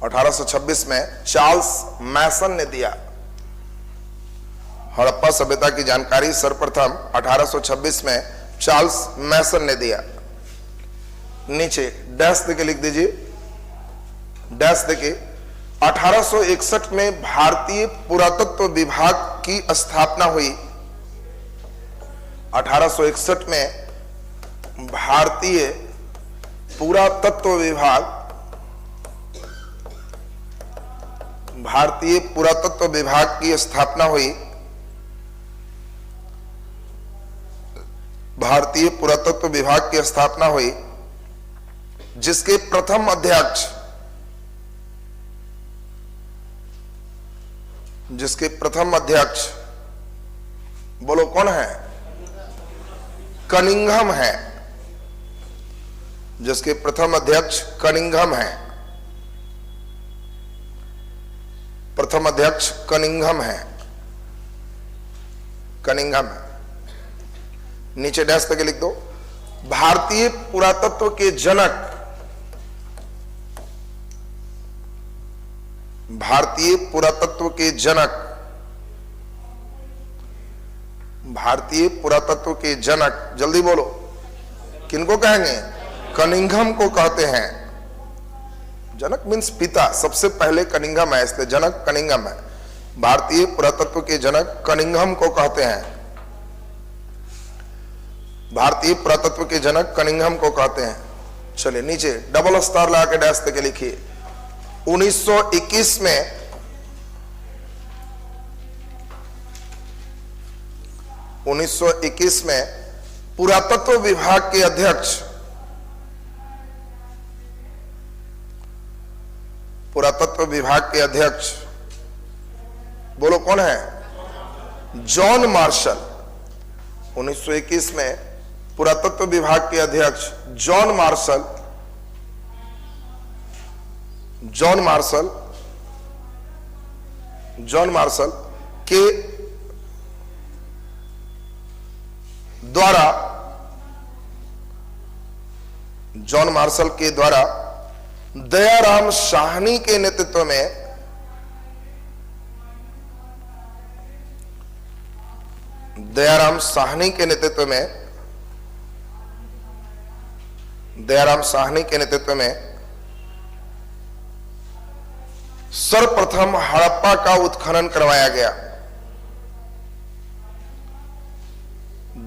1826 में चार्ल्स मैसन ने दिया। हड़प्पा सभ्यता की जानकारी सर्वप्रथम 1826 में चार्ल्स मैसन ने दिया। नीचे डैश देके लिख दीजिए, डैश देके 1861 में भारतीय पुरातत्व विभाग की स्थापना हुई। 1861 में भारतीय पुरातत्व विभाग, भारतीय पुरातत्व विभाग की स्थापना हुई। भारतीय पुरातत्व विभाग की स्थापना हुई, जिसके प्रथम अध्यक्ष, जिसके प्रथम अध्यक्ष बोलो कौन है? कनिंघम है। जिसके प्रथम अध्यक्ष कनिंघम है, प्रथम अध्यक्ष कनिंघम है, कनिंघम है। नीचे डैश तक लिख दो, भारतीय पुरातत्व के जनक, भारतीय पुरातत्व के जनक, भारतीय पुरातत्व के जनक, जल्दी बोलो किनको कहेंगे? कनिंघम को कहते हैं। जनक मीन्स पिता, सबसे पहले कनिंघम है, इसलिए जनक कनिंघम है। भारतीय पुरातत्व के जनक कनिंघम को कहते हैं। भारतीय पुरातत्व के जनक कनिंघम को कहते हैं। चलिए नीचे डबल स्टार लगा के डैश तक लिखिए, 1921 में 1921 में पुरातत्व विभाग के अध्यक्ष, पुरातत्व विभाग के अध्यक्ष बोलो कौन है? John Marshall. 1921 में पुरातत्व विभाग के अध्यक्ष John Marshall, John Marshall, John Marshall के द्वारा, जॉन मार्शल के द्वारा दयाराम साहनी के नेतृत्व में, दयाराम साहनी के नेतृत्व में, दयाराम साहनी के नेतृत्व में सर्वप्रथम हड़प्पा का उत्खनन करवाया गया।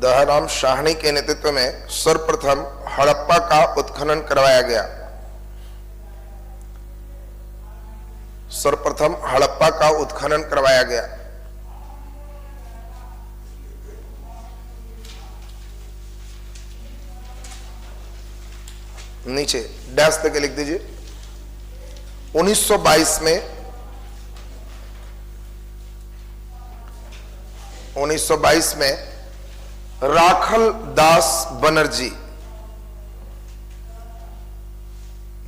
दयाराम साहनी के नेतृत्व में सर्वप्रथम हड़प्पा का उत्खनन करवाया गया। सर्वप्रथम हड़प्पा का उत्खनन करवाया गया। नीचे डैश तक लिख दीजिए, 1922 में 1922 में राखल दास बनर्जी,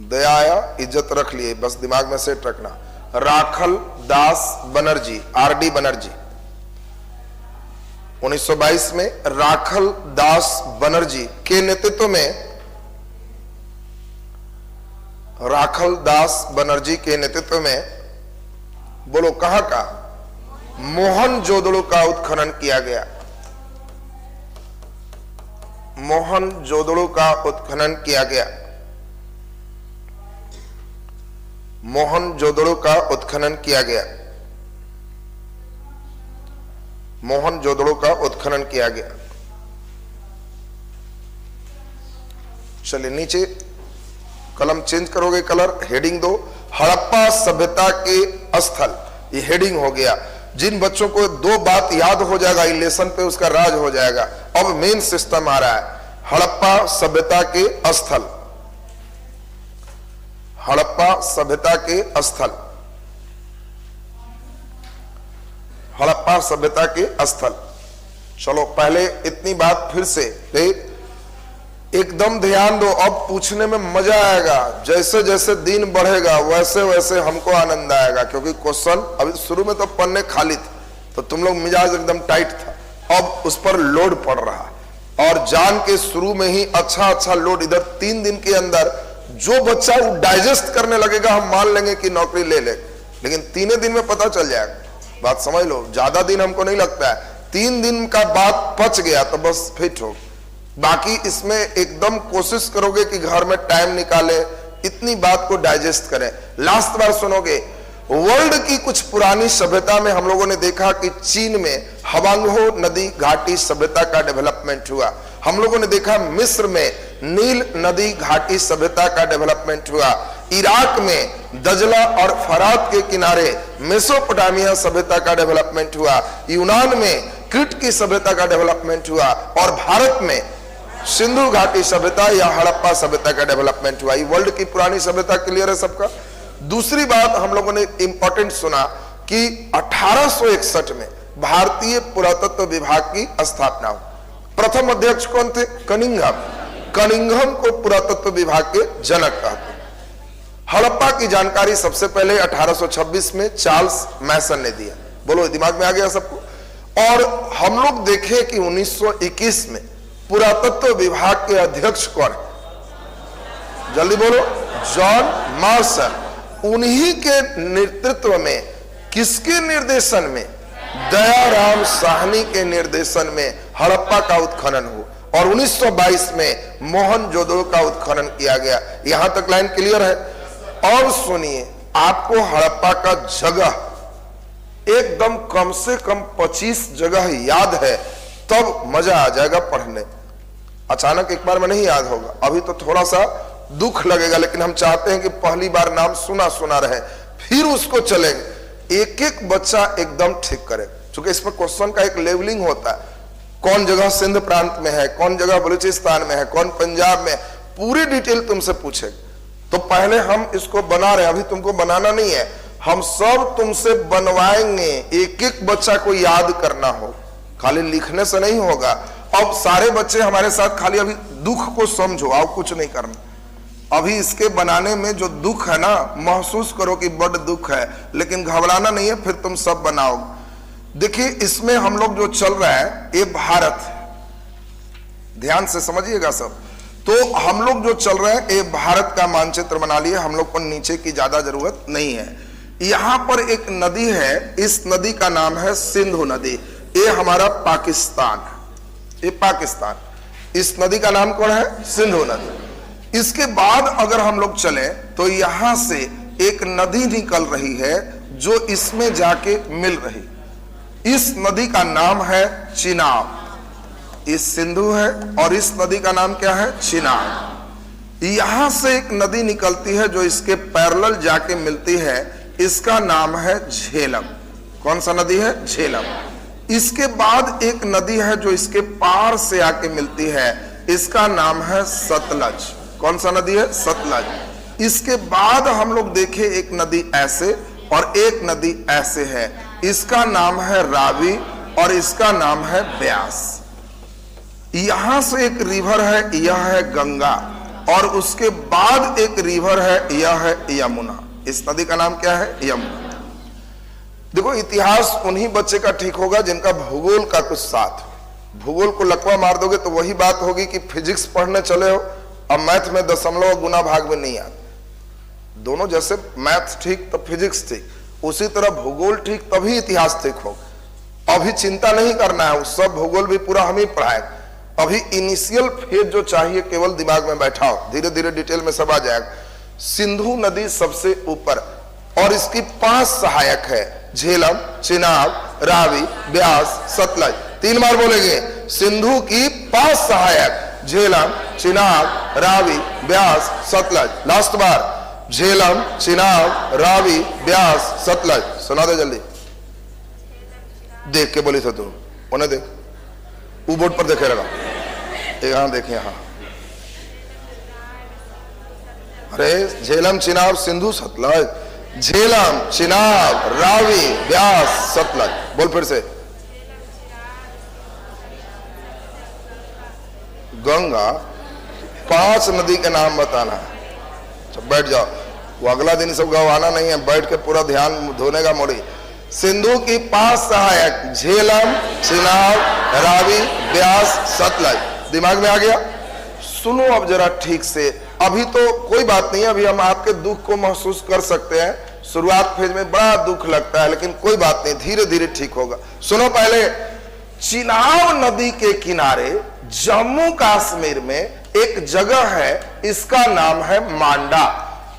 दया आया इज्जत रख लिए, बस दिमाग में सेट रखना, राखल दास बनर्जी, आरडी बनर्जी। 1922 में राखल दास बनर्जी के नेतृत्व में, राखल दास बनर्जी के नेतृत्व में बोलो कहां का? मोहनजोदड़ो का उत्खनन किया गया। मोहनजोदड़ो का उत्खनन किया गया। मोहनजोदड़ो का उत्खनन किया गया। मोहनजोदड़ो का उत्खनन किया गया। चलिए नीचे कलम चेंज करोगे कलर, हेडिंग दो, हड़प्पा सभ्यता के स्थल, ये हेडिंग हो गया। जिन बच्चों को दो बात याद हो जाएगा इलेक्शन पे, उसका राज हो जाएगा। अब मेन सिस्टम आ रहा है, हड़प्पा सभ्यता के स्थल, हड़प्पा सभ्यता के स्थल, हड़प्पा सभ्यता के स्थल। चलो पहले इतनी बात फिर से एकदम ध्यान दो, अब पूछने में मजा आएगा। जैसे जैसे दिन बढ़ेगा वैसे वैसे हमको आनंद आएगा, क्योंकि क्वेश्चन अभी शुरू में तो पन्ने खाली थे तो तुम लोग मिजाज एकदम टाइट था, अब उस पर लोड पड़ रहा, और जान के शुरू में ही अच्छा लोड इधर 3 दिन के अंदर जो बच्चा वो डाइजेस्ट करने लगेगा हम मान लेंगे कि नौकरी ले ले, लेकिन 3 दिन में पता चल जाएगा। बात समझ लो, ज्यादा दिन हमको नहीं लगता है, 3 दिन का बात पच गया तो बस फिट हो। बाकी इसमें एकदम कोशिश करोगे कि घर में टाइम निकाले, इतनी बात को डाइजेस्ट करें। लास्ट बार सुनोगे, वर्ल्ड की कुछ पुरानी सभ्यता में हम लोगों ने देखा कि चीन में हवांगहो नदी घाटी सभ्यता का डेवलपमेंट हुआ। हम लोगों ने देखा मिस्र में नील नदी घाटी सभ्यता का डेवलपमेंट हुआ। इराक में दजला और फरात के किनारे मेसोपोटामिया सभ्यता का डेवलपमेंट हुआ। यूनान में क्रीट की सभ्यता का डेवलपमेंट हुआ, और भारत में सिंधु घाटी सभ्यता या हड़प्पा सभ्यता का डेवलपमेंट हुआ। ये वर्ल्ड की पुरानी सभ्यता क्लियर है सबका। दूसरी बात हम लोगों ने इंपॉर्टेंट सुना कि 1861 में भारतीय पुरातत्व विभाग की स्थापना हुई। प्रथम अध्यक्ष कौन थे? कनिंघम। कनिंघम को पुरातत्व विभाग के जनक कहते हैं। हड़प्पा की जानकारी सबसे पहले 1826 में चार्ल्स मैसन ने दिया। बोलो दिमाग में आ गया सबको। और हम लोग देखें कि 1921 में पुरातत्व विभाग के अध्यक्ष कौन है? जल्दी बोलो, जॉन मार्शन। उन्हीं के नेतृत्व में, किसके निर्देशन में? दयाराम साहनी के निर्देशन में हड़प्पा का उत्खनन हुआ, और 1922 में मोहनजोदड़ो का उत्खनन किया गया। यहां तक लाइन क्लियर है। और सुनिए, आपको हड़प्पा का जगह एकदम कम से कम 25 जगह याद है, तब मजा आ जाएगा पढ़ने। अचानक एक बार में नहीं याद होगा, अभी तो थोड़ा सा दुख लगेगा, लेकिन हम चाहते हैं कि पहली बार नाम सुना रहे, फिर उसको चलेंगे। एक एक बच्चा एकदम ठीक करे, क्योंकि इसमें क्वेश्चन का एक लेवलिंग होता है। कौन जगह सिंध प्रांत में है, कौन जगह बलूचिस्तान में है, कौन पंजाब में, पूरी डिटेल तुमसे पूछे। तो पहले हम इसको बना रहे हैं, अभी तुमको बनाना नहीं है, हम सब तुमसे बनवाएंगे। एक एक बच्चा को याद करना हो, खाली लिखने से नहीं होगा। अब सारे बच्चे हमारे साथ खाली अभी दुख को समझो, और कुछ नहीं करना। अभी इसके बनाने में जो दुख है ना, महसूस करो कि बड़ दुख है, लेकिन घबराना नहीं है, फिर तुम सब बनाओगे। देखिए इसमें हम लोग जो चल रहा है, ये भारत है, ध्यान से समझिएगा सब। तो हम लोग जो चल रहे हैं, ये भारत का मानचित्र बना लिए, हम लोग को नीचे की ज्यादा जरूरत नहीं है। यहां पर एक नदी है, इस नदी का नाम है सिंधु नदी। ये हमारा पाकिस्तान है, ये पाकिस्तान। इस नदी का नाम कौन है? सिंधु नदी। इसके बाद अगर हम लोग चले तो यहां से एक नदी निकल रही है जो इसमें जाके मिल रही। इस नदी का नाम है चिनाब। इस सिंधु है और इस नदी का नाम क्या है? चिनाब। यहां से एक नदी निकलती है जो इसके पैरेलल जाके मिलती है, इसका नाम है झेलम। कौन सा नदी है? झेलम। इसके बाद एक नदी है जो इसके पार से आके मिलती है, इसका नाम है सतलज। कौन सा नदी है? सतलज। इसके बाद हम लोग देखें एक नदी ऐसे और एक नदी ऐसे है, इसका नाम है रावी और इसका नाम है ब्यास। यहां से एक रिवर है, यह है गंगा, और उसके बाद एक रिवर है, यह है यमुना। इस नदी का नाम क्या है? यमुना। देखो इतिहास उन्हीं बच्चे का ठीक होगा जिनका भूगोल का कुछ साथ हो। भूगोल को लकवा मार दोगे तो वही बात होगी कि फिजिक्स पढ़ने चले हो, अब मैथ में दशमलव गुना भाग में नहीं आता। दोनों जैसे मैथ ठीक तो फिजिक्स ठीक, उसी तरह भूगोल ठीक तभी इतिहास ठीक होगा। अभी चिंता नहीं करना है, उस सब भूगोल भी पूरा हम ही पढ़ाए। अभी इनिशियल फेज जो चाहिए केवल दिमाग में बैठाओ, धीरे धीरे डिटेल में सब आ जाएगा। सिंधु नदी सबसे ऊपर और इसकी 5 सहायक है, झेलम, चिनाब, रावी, ब्यास, सतलज। 3 बार बोलेंगे। सिंधु की 5 सहायक, झेलम, चिनाब, रावी, ब्यास, सतलज। लास्ट बार, झेलम, चिनाब, रावी, ब्यास, सतलज। सुना दे जल्दी, देख के बोली था तू, उन्हें देख, वो बोर्ड पर देखे रहा, यहाँ देख, यहाँ। अरे झेलम, चिनाब, सिंधु, सतलज, झेलम, चिनाब, रावी, ब्यास, सतलज। बोल फिर से, गंगा, 5 नदी के नाम बताना है। बैठ जाओ, वो अगला दिन सब गवाना नहीं है, बैठ के पूरा ध्यान धोने का मोड़ी। सिंधु की 5 सहायक, झेलम, चिनाब, रावी, ब्यास, सतलज। दिमाग में आ गया? सुनो अब जरा ठीक से, अभी तो कोई बात नहीं है, अभी हम आपके दुख को महसूस कर सकते हैं। शुरुआत फेज में बड़ा दुख लगता है, लेकिन कोई बात नहीं, धीरे धीरे ठीक होगा। सुनो, पहले चिनाब नदी के किनारे जम्मू कश्मीर में एक जगह है, इसका नाम है मांडा।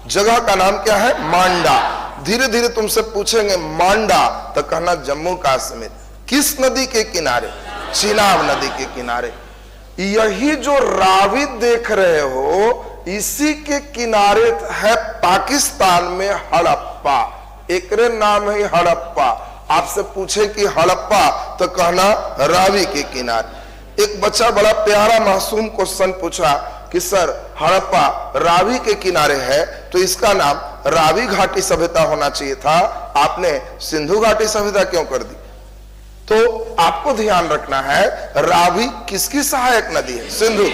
जगह का नाम क्या है? मांडा। धीरे धीरे तुमसे पूछेंगे मांडा तो कहना जम्मू कश्मीर। किस नदी के किनारे? चिनाब नदी के किनारे। यही जो रावी देख रहे हो, इसी के किनारे है पाकिस्तान में हड़प्पा। एकरे नाम है हड़प्पा। आपसे पूछे कि हड़प्पा तो कहना रावी के किनारे। एक बच्चा बड़ा प्यारा मासूम क्वेश्चन पूछा कि सर हड़प्पा रावी के किनारे है तो इसका नाम रावी घाटी सभ्यता होना चाहिए था, आपने सिंधु घाटी सभ्यता क्यों कर दी? तो आपको ध्यान रखना है, रावी किसकी सहायक नदी है? सिंधु।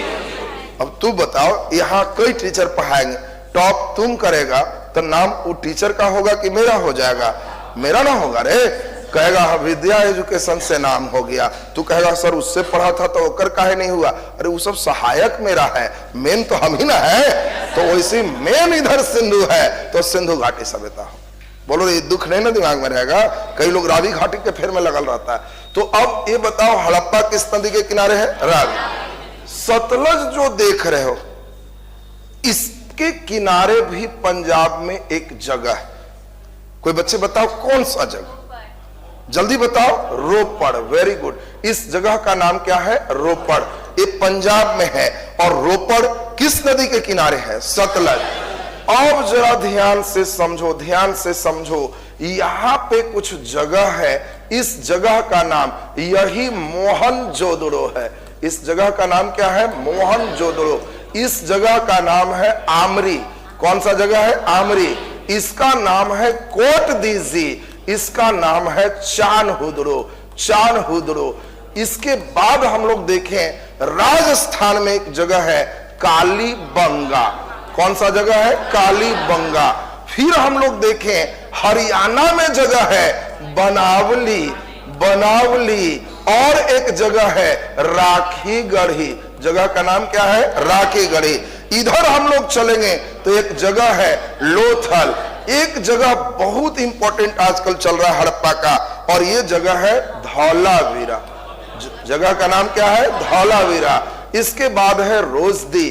अब तू बताओ, यहाँ कई टीचर पढ़ाएंगे, टॉप तुम करेगा तो नाम वो टीचर का होगा कि मेरा हो जाएगा? मेरा ना होगा रे। कहेगा विद्या एजुकेशन से नाम हो गया, तू कहेगा सर उससे पढ़ा था तो ओकर काहे नहीं हुआ? अरे वो सब सहायक मेरा है, मेन तो हम ही ना है। तो वैसे मेन इधर सिंधु है तो सिंधु घाटी सभ्यता हो। बोलो, ये दुख नहीं ना दिमाग में रहेगा? कई लोग रावी घाटी के फेर में लगल रहता है। तो अब ये बताओ, हड़प्पा किस नदी के किनारे है? रावी। सतलज जो देख रहे हो, इसके किनारे भी पंजाब में एक जगह है। कोई बच्चे बताओ कौन सा जगह? जल्दी बताओ। रोपड़। Very good. इस जगह का नाम क्या है? रोपड़। ये पंजाब में है। और रोपड़ किस नदी के किनारे है? सतलज। अब जरा ध्यान से समझो, ध्यान से समझो। यहां पे कुछ जगह है, इस जगह का नाम यही मोहनजोदड़ो है। इस जगह का नाम क्या है? मोहनजोदड़ो। इस जगह का नाम है आमरी। कौन सा जगह है? आमरी। इसका नाम है कोट दीजी। इसका नाम है चानहुदड़ो। चानहुदड़ो। इसके बाद हम लोग देखें, राजस्थान में एक जगह है कालीबंगा। कौन सा जगह है? कालीबंगा। फिर हम लोग देखें, हरियाणा में जगह है बनावली। बनावली। और एक जगह है राखीगढ़ी। जगह का नाम क्या है? राखीगढ़ी। इधर हम लोग चलेंगे तो एक जगह है लोथल। एक जगह बहुत इंपॉर्टेंट आजकल चल रहा है हड़प्पा का, और ये जगह है धौलावीरा। जगह का नाम क्या है? धौलावीरा। इसके बाद है रोजदी।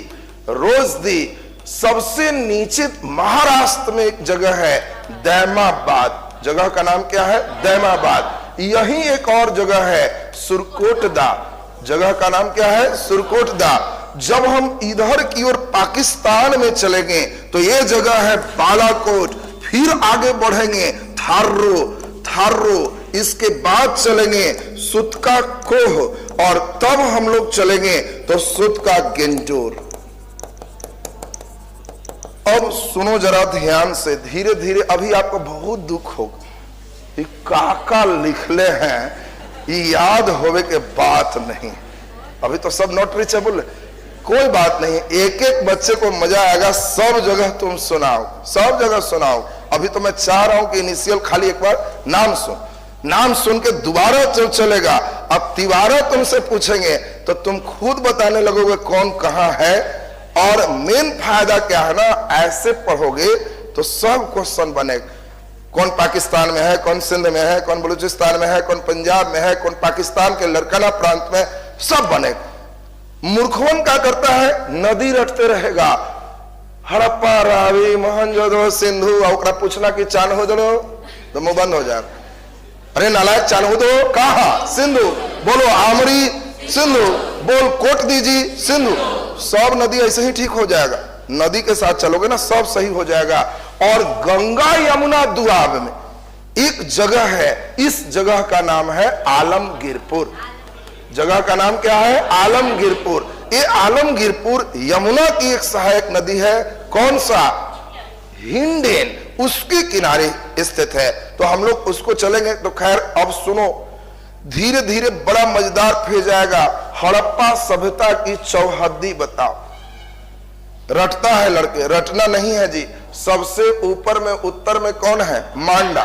रोजदी। सबसे नीचे महाराष्ट्र में एक जगह है दैमाबाद। जगह का नाम क्या है? दैमाबाद। यही एक और जगह है सुरकोटदा। जगह का नाम क्या है? सुरकोटदा। जब हम इधर की ओर पाकिस्तान में चलेंगे तो ये जगह है बालाकोट। फिर आगे बढ़ेंगे थार्रो। थार्रो। इसके बाद चलेंगे सुतका कोह, और तब हम लोग चलेंगे तो सुतका गेंजोर। अब सुनो जरा ध्यान से, धीरे धीरे। अभी आपको बहुत दुख होगा, ये काका लिखले हैं, ये याद होवे के बात नहीं। अभी तो सब नॉट रीचेबल। कोई बात नहीं, एक एक बच्चे को मजा आएगा। सब जगह तुम सुनाओ, सब जगह सुनाओ। अभी तो मैं चाह रहा हूं कि इनिशियल खाली एक बार नाम सुन, नाम सुन के दोबारा चलेगा। अब तिवारा तुमसे पूछेंगे तो तुम खुद बताने लगोगे कौन कहां है। और मेन फायदा क्या है ना, ऐसे पढ़ोगे तो सब क्वेश्चन बनेगा। कौन पाकिस्तान में है, कौन सिंध में है, कौन बलूचिस्तान में है, कौन पंजाब में है, कौन पाकिस्तान के लड़काना प्रांत में, सब बनेगा। मूर्खवन क्या करता है? नदी रटते रहेगा, हड़प्पा, रावी, मोहनजोदड़ो, सिंधु। और पूछना कि चानहुदड़ो तो मुंह बंद हो जाए। अरे नालायक, चानहुदड़ो कहा? सिंधु। बोलो आमरी, सिंधु। बोल कोट दीजिए सिंधु। सब नदी ऐसे ही ठीक हो जाएगा, नदी के साथ चलोगे ना सब सही हो जाएगा। और गंगा यमुना दुआब में एक जगह है, इस जगह का नाम है आलमगीरपुर। जगह का नाम क्या है? आलमगीरपुर। ये आलमगीरपुर यमुना की एक सहायक नदी है। कौन सा? हिंडेन, उसके किनारे स्थित है। तो हम लोग उसको चलेंगे। तो खैर अब सुनो, धीरे धीरे बड़ा मजेदार फेज आएगा। हड़प्पा सभ्यता की चौहद्दी बताओ। रटता है लड़के, रटना नहीं है जी। सबसे ऊपर में उत्तर में कौन है? मांडा।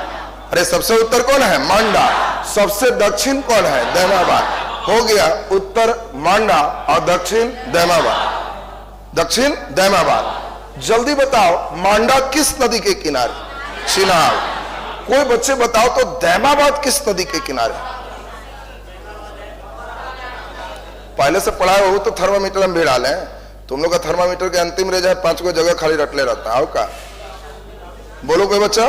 अरे सबसे उत्तर कौन है? मांडा। सबसे दक्षिण कौन है? दैमाबाद। हो गया उत्तर मांडा और दक्षिण दैमाबाद। दक्षिण दैमाबाद। जल्दी बताओ मांडा किस नदी के किनारे? चिनाब। कोई बच्चे बताओ तो दैमाबाद किस नदी के किनारे? पहले से पढ़ा हो तो थर्मामीटर हम भिड़ा लें। तुम लोग का थर्मामीटर के अंतिम रह जाए 5 को जगह खाली रटले रहता है का? बोलो कोई बच्चा।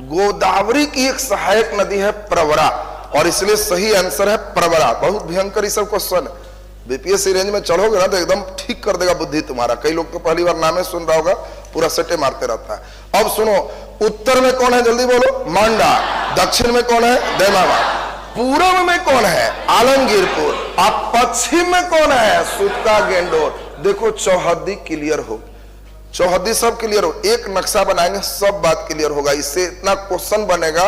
गोदावरी की एक सहायक नदी है प्रवरा, और इसलिए सही आंसर है प्रवरा। बहुत भयंकर सब क्वेश्चन है, बीपीएससी रेंज में चढ़ोगे ना तो एकदम ठीक कर देगा बुद्धि तुम्हारा। कई लोग तो पहली बार नामे सुन रहा होगा, पूरा सट्टे मारते रहता है। अब सुनो, उत्तर में कौन है? जल्दी बोलो। मांडा। दक्षिण में कौन है? दैमाबाद। पूर्व में कौन है? आलमगीरपुर। अब पश्चिम में कौन है? सुतका गेंडोर। देखो चौहद्दी क्लियर हो, चौहद्दी सब क्लियर हो। एक नक्शा बनाएंगे सब बात क्लियर होगा। इससे इतना क्वेश्चन बनेगा,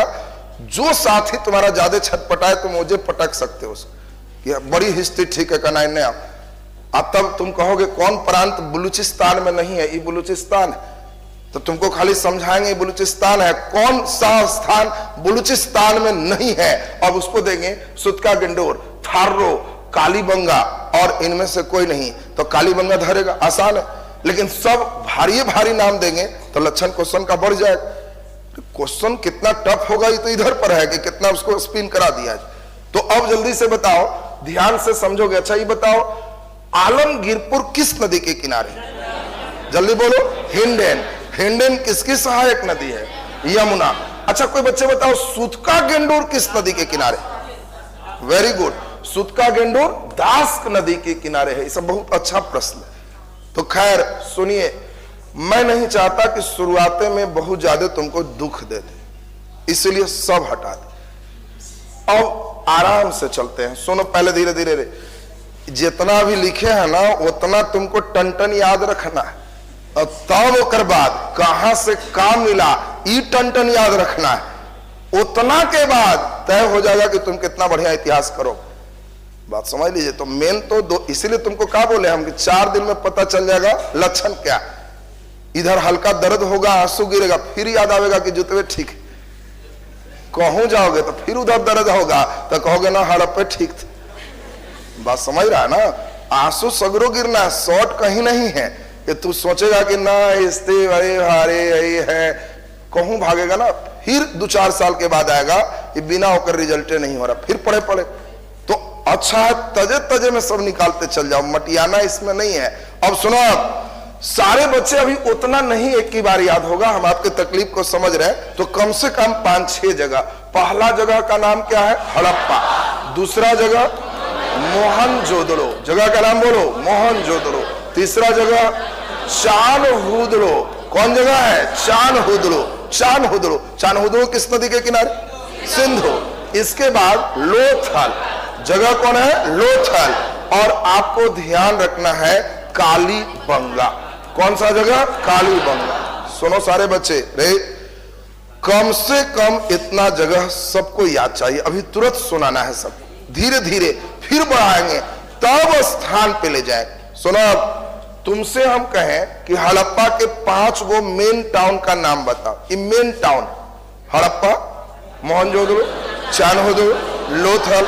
जो साथी तुम्हारा ज्यादा छटपटाए तुम मुझे पटक सकते हो उसको। बड़ी हिस्ट्री ठीक है कनाई ने। अब तब तुम कहोगे कौन प्रांत बलूचिस्तान में नहीं है? ये बलूचिस्तान है। तो तुमको खाली समझाएंगे बलूचिस्तान है। कौन सा स्थान बलूचिस्तान में नहीं है? अब उसको देंगे सुतका गेंडोर, थार्रो, कालीबंगा, और इनमें से कोई नहीं तो कालीबंगा धरेगा, आसान है। लेकिन सब भारी भारी नाम देंगे तो लक्षण क्वेश्चन का बढ़ जाएगा। क्वेश्चन कितना टफ होगा ये तो इधर पर है कि कितना उसको स्पिन करा दिया है। तो अब जल्दी से बताओ, ध्यान से समझोगे। अच्छा ये बताओ आलमगीरपुर किस नदी के किनारे? जल्दी बोलो। हिंडेन। हिंडेन किसकी सहायक नदी है? यमुना। अच्छा कोई बच्चे बताओ सुतका गेंडोर किस नदी के किनारे? वेरी गुड, सुतका गेंडोर दास्क नदी के किनारे है। ये बहुत अच्छा प्रश्न है। तो खैर सुनिए, मैं नहीं चाहता कि शुरुआते में बहुत ज्यादा तुमको दुख दे दे, इसलिए सब हटा दे। अब आराम से चलते हैं। सुनो पहले धीरे धीरे, जितना भी लिखे है ना उतना तुमको टन याद रखना है। और तब ओकर बाद कहां से काम मिला ई टन याद रखना है। उतना के बाद तय हो जाएगा कि तुम कितना बढ़िया इतिहास करो। बात समझ लीजिए। तो मेन तो दो, इसीलिए तुमको क्या बोले हम कि 4 दिन में पता चल जाएगा लक्षण क्या। इधर हल्का दर्द होगा, आंसू गिरेगा, फिर याद आएगा कि जुतवे ठीक है। कहूं जाओगे तो फिर उधर दर्द होगा तो कहोगे ना हड़प्पे ठीक थे। बात समझ रहा है ना? आंसू सगरो गिरना है, शॉर्ट कहीं नहीं है कि तू सोचेगा कि ना इसते अरे हारे है, कहूं भागेगा ना। फिर 2-4 साल के बाद आएगा कि बिना होकर रिजल्ट नहीं हो रहा, फिर पढ़े। तो अच्छा है तजे तजे में सब निकालते चल जाओ, मटियाना इसमें नहीं है। अब सुनो, अब सारे बच्चे अभी उतना नहीं एक ही बार याद होगा। हम आपके तकलीफ को समझ रहे हैं। तो कम से कम 5-6 जगह। पहला जगह का नाम क्या है? हड़प्पा। दूसरा जगह मोहनजोदड़ो, जगह का नाम बोलो मोहनजोदड़ो। तीसरा जगह चानहुदड़ो। कौन जगह है? चानहुदड़ो। चानहुदड़ो किस नदी के किनारे? सिंधु। इसके बाद लोथल, जगह कौन है? लोथल। और आपको ध्यान रखना है कालीबंगा। कौन सा जगह? कालीबंगा। सुनो सारे बच्चे रे, कम से कम इतना जगह सबको याद चाहिए। अभी तुरंत सुनाना है सब, धीरे धीरे फिर बढ़ाएंगे तब स्थान पे ले जाए। सुनो, अब तुमसे हम कहें कि हड़प्पा के 5 गो मेन टाउन का नाम बताओ। ये मेन टाउन हड़प्पा, मोहनजोदड़ो, चानहुदड़ो, लोथल,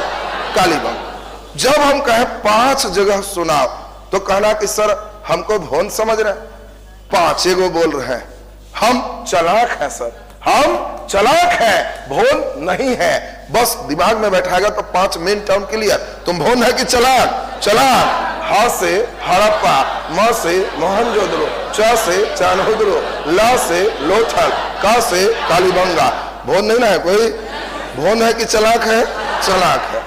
कालीबंगा। जब हम कहें 5 जगह सुनाओ तो कहना कि सर हमको भोन समझ रहे हैं, 5 गो बोल रहे हैं। हम चालाक हैं सर, हम चालाक हैं, भोन नहीं है। बस दिमाग में बैठाएगा तो 5 मेन टाउन क्लियर। तुम भोन है कि चालाक? चालाक। ह से हड़प्पा, म से मोहनजोदड़ो, च से चानहुदड़ो, ल से लोथल, क से कालीबंगा। भोन नहीं ना है कोई? भोन है कि चालाक है? चालाक है।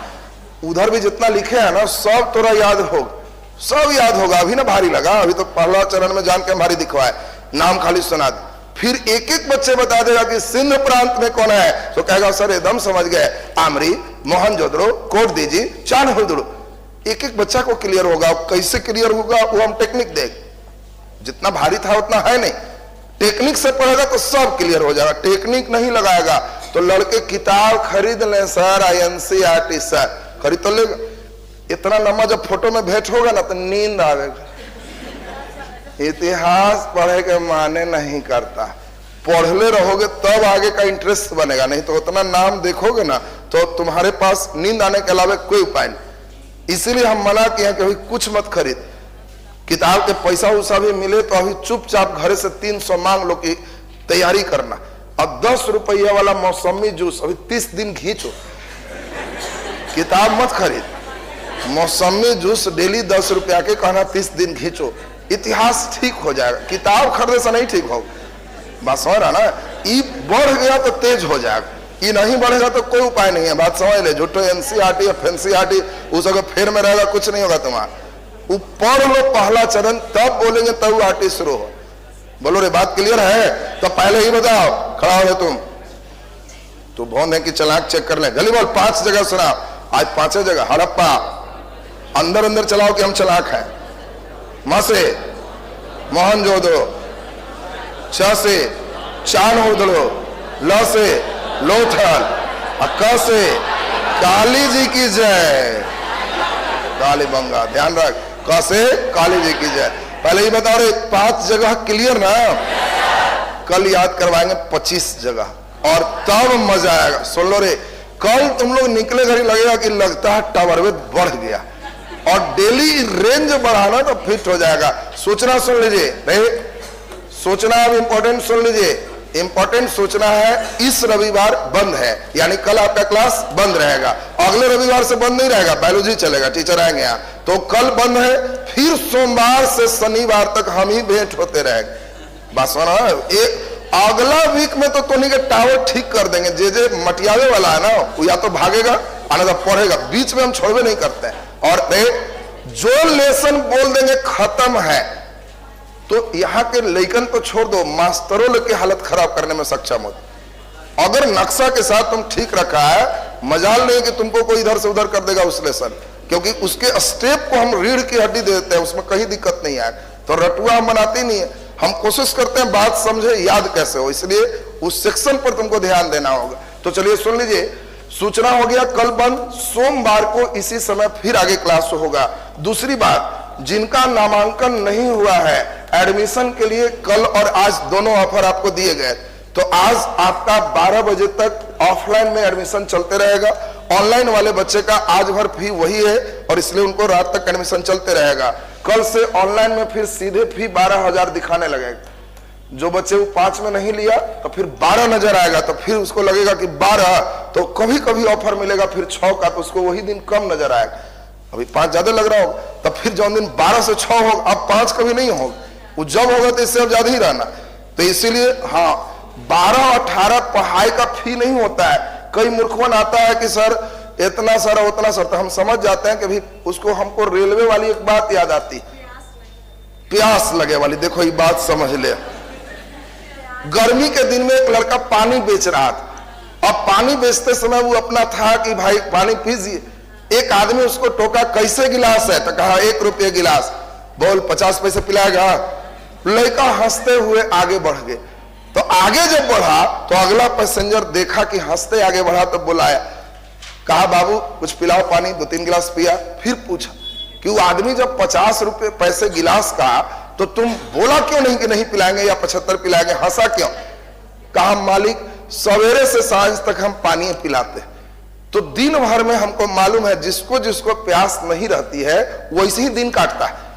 उधर भी जितना लिखे है ना सब तोरा याद होगा, सब याद होगा। अभी ना भारी लगा, अभी तो पहला चरण में जान के भारी दिखवाए, नाम खाली सुना दे। फिर एक एक बच्चे बता देगा कि सिंध प्रांत में कौन है, तो कहेगा सर एकदम समझ गए, आमरी, मोहनजोदड़ो, कोट दीजी, चान्होदड़ो। एक एक बच्चा को क्लियर होगा। कैसे क्लियर होगा वो हम टेक्निक देख, जितना भारी था उतना है नहीं, टेक्निक से पढ़ेगा तो सब क्लियर हो जाएगा। टेक्निक नहीं लगाएगा तो लड़के किताब खरीद ले सर, INCERT सर खरीद तो लेगा। इतना लंबा जब फोटो में भेंट होगा ना तो नींद आवेगा। इतिहास पढ़े के माने नहीं करता, पढ़ले रहोगे तब आगे का इंटरेस्ट बनेगा, नहीं तो उतना नाम देखोगे ना तो तुम्हारे पास नींद आने के अलावा कोई उपाय नहीं। इसीलिए हम मना किए कि अभी कुछ मत खरीद, किताब के पैसा उसा भी मिले तो अभी चुपचाप घर से 300 मांग लो की तैयारी करना। अब 10 रुपया वाला मौसमी जूस अभी 30 दिन खींचो, किताब मत खरीद, मौसमी जूस डेली 10 रुपया के कहना 30 दिन खींचो, इतिहास ठीक हो जाएगा। किताब खरीदने से नहीं ठीक होगा, बात समझ रहा ना। ये बढ़ गया तो तेज हो जाएगा, ये नहीं बढ़ेगा तो कोई उपाय नहीं है, बात समझ ले। झूठो NCERT या FANCYERT उस अगर फेर में रहेगा कुछ नहीं होगा तुम्हारा। वो पढ़ लो पहला चरण, तब बोलेंगे तब आर्टी शुरू हो। बोलो रे बात क्लियर है? तो पहले ही बताओ, खड़ा हो तुम तो भौन है कि चलाक चेक कर ले, जल्दी बोल। 5 जगह सुना, आज 5 जगह। हड़प्पा अंदर अंदर चलाओ कि हम चलाक है। म से मोहनजोदड़ो, च से चान्होदड़ो, ल से लोथल, क से काली जी की जय, कालीबंगा ध्यान रख, क से काली जी की जय। पहले ही बताओ रे 5 जगह क्लियर ना, कल याद करवाएंगे 25 जगह और तब मजा आएगा। सुन लो रे, कल तुम लोग निकले घर लगेगा कि लगता है टावर वेट बढ़ गया, और डेली रेंज बढ़ाना तो फिट हो जाएगा। सूचना सुन लीजिए भाई, सूचना अब इंपॉर्टेंट सुन लीजिए। इंपॉर्टेंट सूचना है, इस रविवार बंद है, यानी कल आपका क्लास बंद रहेगा। अगले रविवार से बंद नहीं रहेगा, बायोलॉजी चलेगा, टीचर आएंगे यहाँ। तो कल बंद है, फिर सोमवार से शनिवार तक हम ही भेंट होते रहेंगे। बस एक अगला वीक में तो नहीं के टावर ठीक कर देंगे। जे मटियावे वाला है ना, वो या तो भागेगा आना तो पढ़ेगा, बीच में हम छोड़वे नहीं करते हैं। और जो लेसन बोल देंगे खत्म है, तो यहाँ के लेकिन तो छोड़ दो, मास्टरों लोग की हालत खराब करने में सक्षम हो। अगर नक्शा के साथ तुम ठीक रखा है, मजाल नहीं कि तुमको कोई इधर से उधर कर देगा उस लेसन, क्योंकि उसके स्टेप को हम रीढ़ की हड्डी दे देते हैं, उसमें कहीं दिक्कत नहीं है। तो रटुआ हम बनाते नहीं है, हम कोशिश करते हैं बात समझे, याद कैसे हो, इसलिए उस सेक्शन पर तुमको ध्यान देना होगा। तो चलिए सुन लीजिए, सूचना हो गया कल बंद, सोमवार को इसी समय फिर आगे क्लास होगा। दूसरी बात, जिनका नामांकन नहीं हुआ है, एडमिशन के लिए कल और आज दोनों ऑफर आपको दिए गए। तो आज आपका 12 बजे तक ऑफलाइन में एडमिशन चलते रहेगा। ऑनलाइन वाले बच्चे का आज भर फी वही है और इसलिए उनको रात तक एडमिशन चलते रहेगा। कल से ऑनलाइन में फिर सीधे फी 12,000 दिखाने लगेगा। जो बच्चे वो 5 में नहीं लिया तो फिर 12 नजर आएगा, तो फिर उसको लगेगा कि 12, तो कभी कभी ऑफर मिलेगा फिर 6 का, तो उसको वही दिन कम नजर आएगा। अभी 5 ज्यादा लग रहा होगा, तब फिर जो दिन 12 से 6 होगा, अब 5 कभी नहीं होगा, वो जब होगा तो इससे अब ज्यादा ही रहना। तो इसीलिए हाँ, 12-18 पढ़ाई का फी नहीं होता है। कई मूर्खवन आता है कि सर इतना सारा उतना सर, तो हम समझ जाते हैं कि भाई उसको, हमको रेलवे वाली एक बात याद आती, प्यास लगे वाली। देखो ये बात समझ ले, गर्मी के दिन में एक लड़का पानी बेच रहा था। अब पानी बेचते समय वो अपना था कि भाई पानी पीजिए। एक आदमी उसको टोका, कैसे गिलास है, तो कहा 1 रुपये गिलास। बोल 50 पैसे पिलाएगा। लड़का हंसते हुए आगे बढ़ गए। तो आगे जब बढ़ा तो अगला पैसेंजर देखा कि हंसते आगे बढ़ा, तो बुलाया, कहा बाबू कुछ पिलाओ पानी। 2-3 गिलास पिया। फिर पूछा कि वो आदमी जब 50 रुपये पैसे गिलास का, तो तुम बोला क्यों नहीं कि नहीं पिलाएंगे या 75 पिलाएंगे, हंसा क्यों? कहा मालिक सवेरे से सांझ तक हम पानी पिलाते, तो दिन भर में हमको मालूम है जिसको जिसको प्यास नहीं रहती है वैसे ही दिन काटता है।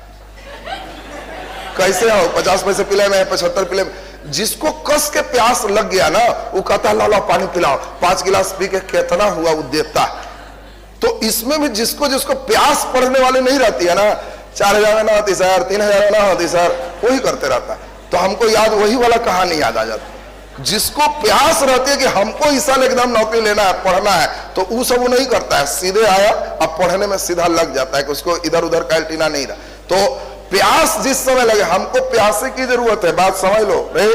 कैसे हो, 50 पैसे पिलाए में, 75 पिलाए में। जिसको कस के प्यास लग गया ना, वो कहता है ला पानी पिलाओ, 5 गिलास पी के कितना हुआ वो देता। तो इसमें भी जिसको जिसको प्यास पड़ने वाले नहीं रहती है ना, 4,000 ना होती सर, 3,000 ना होती सर, वही करते रहता। तो हमको याद वही वाला कहानी याद आ जाती। जिसको प्यास रहती है कि हमको इस साल एकदम नौकरी लेना है, पढ़ना है, तो वो सब वो नहीं करता है, सीधे आया अब पढ़ने में सीधा लग जाता है कि उसको इधर उधर का एल्टीना नहीं रहा। तो प्यास जिस समय लगे, हमको प्यासे की जरूरत है, बात समझ लो रे।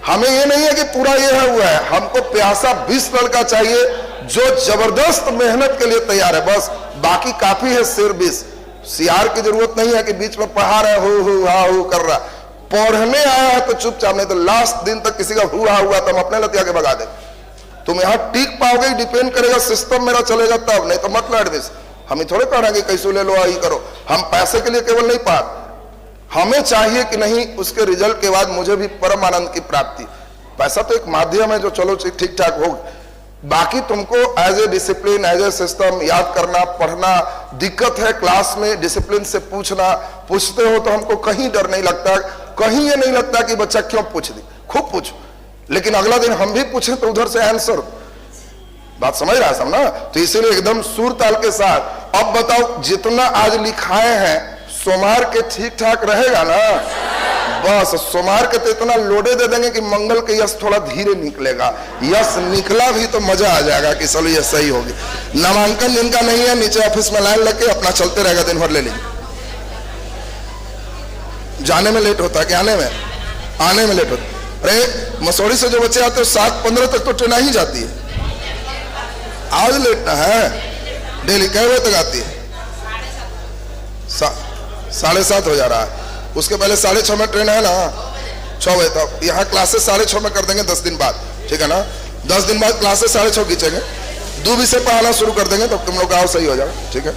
हमें ये नहीं है कि पूरा ये है हुआ है, हमको प्यासा 20 लड़का चाहिए जो जबरदस्त मेहनत के लिए तैयार है, बस बाकी काफी है सिर 20। सियार की जरूरत नहीं है कि बीच में पढ़ा रहे हो हा हो कर रहा, पढ़ने आया है तो चुपचाप, नहीं तो लास्ट दिन तक किसी का हुआ हुआ तो हम अपने लतिया के भगा दे। तुम यहाँ टिक पाओगे, डिपेंड करेगा सिस्टम मेरा चलेगा तब, नहीं तो मत लो एडमिशन। हम ही थोड़े कह रहे हैं कि कैसे ले लो आई करो, हम पैसे के लिए केवल नहीं पाते, हमें चाहिए कि नहीं उसके रिजल्ट के बाद मुझे भी परम आनंद की प्राप्ति। पैसा तो एक माध्यम है जो चलो ठीक ठाक हो, बाकी तुमको as a discipline, as a system याद करना, पढ़ना, दिक्कत है क्लास में डिसिप्लिन से पूछना, पूछते हो तो हमको कहीं डर नहीं लगता, कहीं ये नहीं लगता कि बच्चा क्यों पूछ दी, खूब पूछो, लेकिन अगला दिन हम भी पूछे तो उधर से आंसर। बात समझ रहा है सब ना? तो इसीलिए एकदम सुर ताल के साथ। अब बताओ जितना आज लिखाए हैं सोमवार के ठीक ठाक रहेगा ना? बस सोमवार के तो इतना लोडे दे देंगे कि मंगल के यश थोड़ा धीरे निकलेगा, यश निकला भी तो मजा आ जाएगा कि चलो ये सही होगी। नामांकन जिनका नहीं है नीचे ऑफिस में लाइन लग के अपना चलते रहेगा, दिन भर ले लीजिए। जाने में लेट होता है कि आने में? आने में लेट होता है। अरे मसौड़ी से जो बच्चे आते हैं 7:15 तक तो ट्रेन ही जाती है, आज लेट ना है, डेली कै बजे तक आती है? 7:30 हो जा रहा है, उसके पहले 6:30 में ट्रेन है ना, 6 बजे तक। यहाँ क्लासेस 6:30 में कर देंगे 10 दिन बाद, ठीक है ना? 10 दिन बाद क्लासेस 6:30 खींचेंगे, 2 विषय पढ़ाना शुरू कर देंगे, तब तुम लोग गाँव सही हो जाएगा, ठीक है?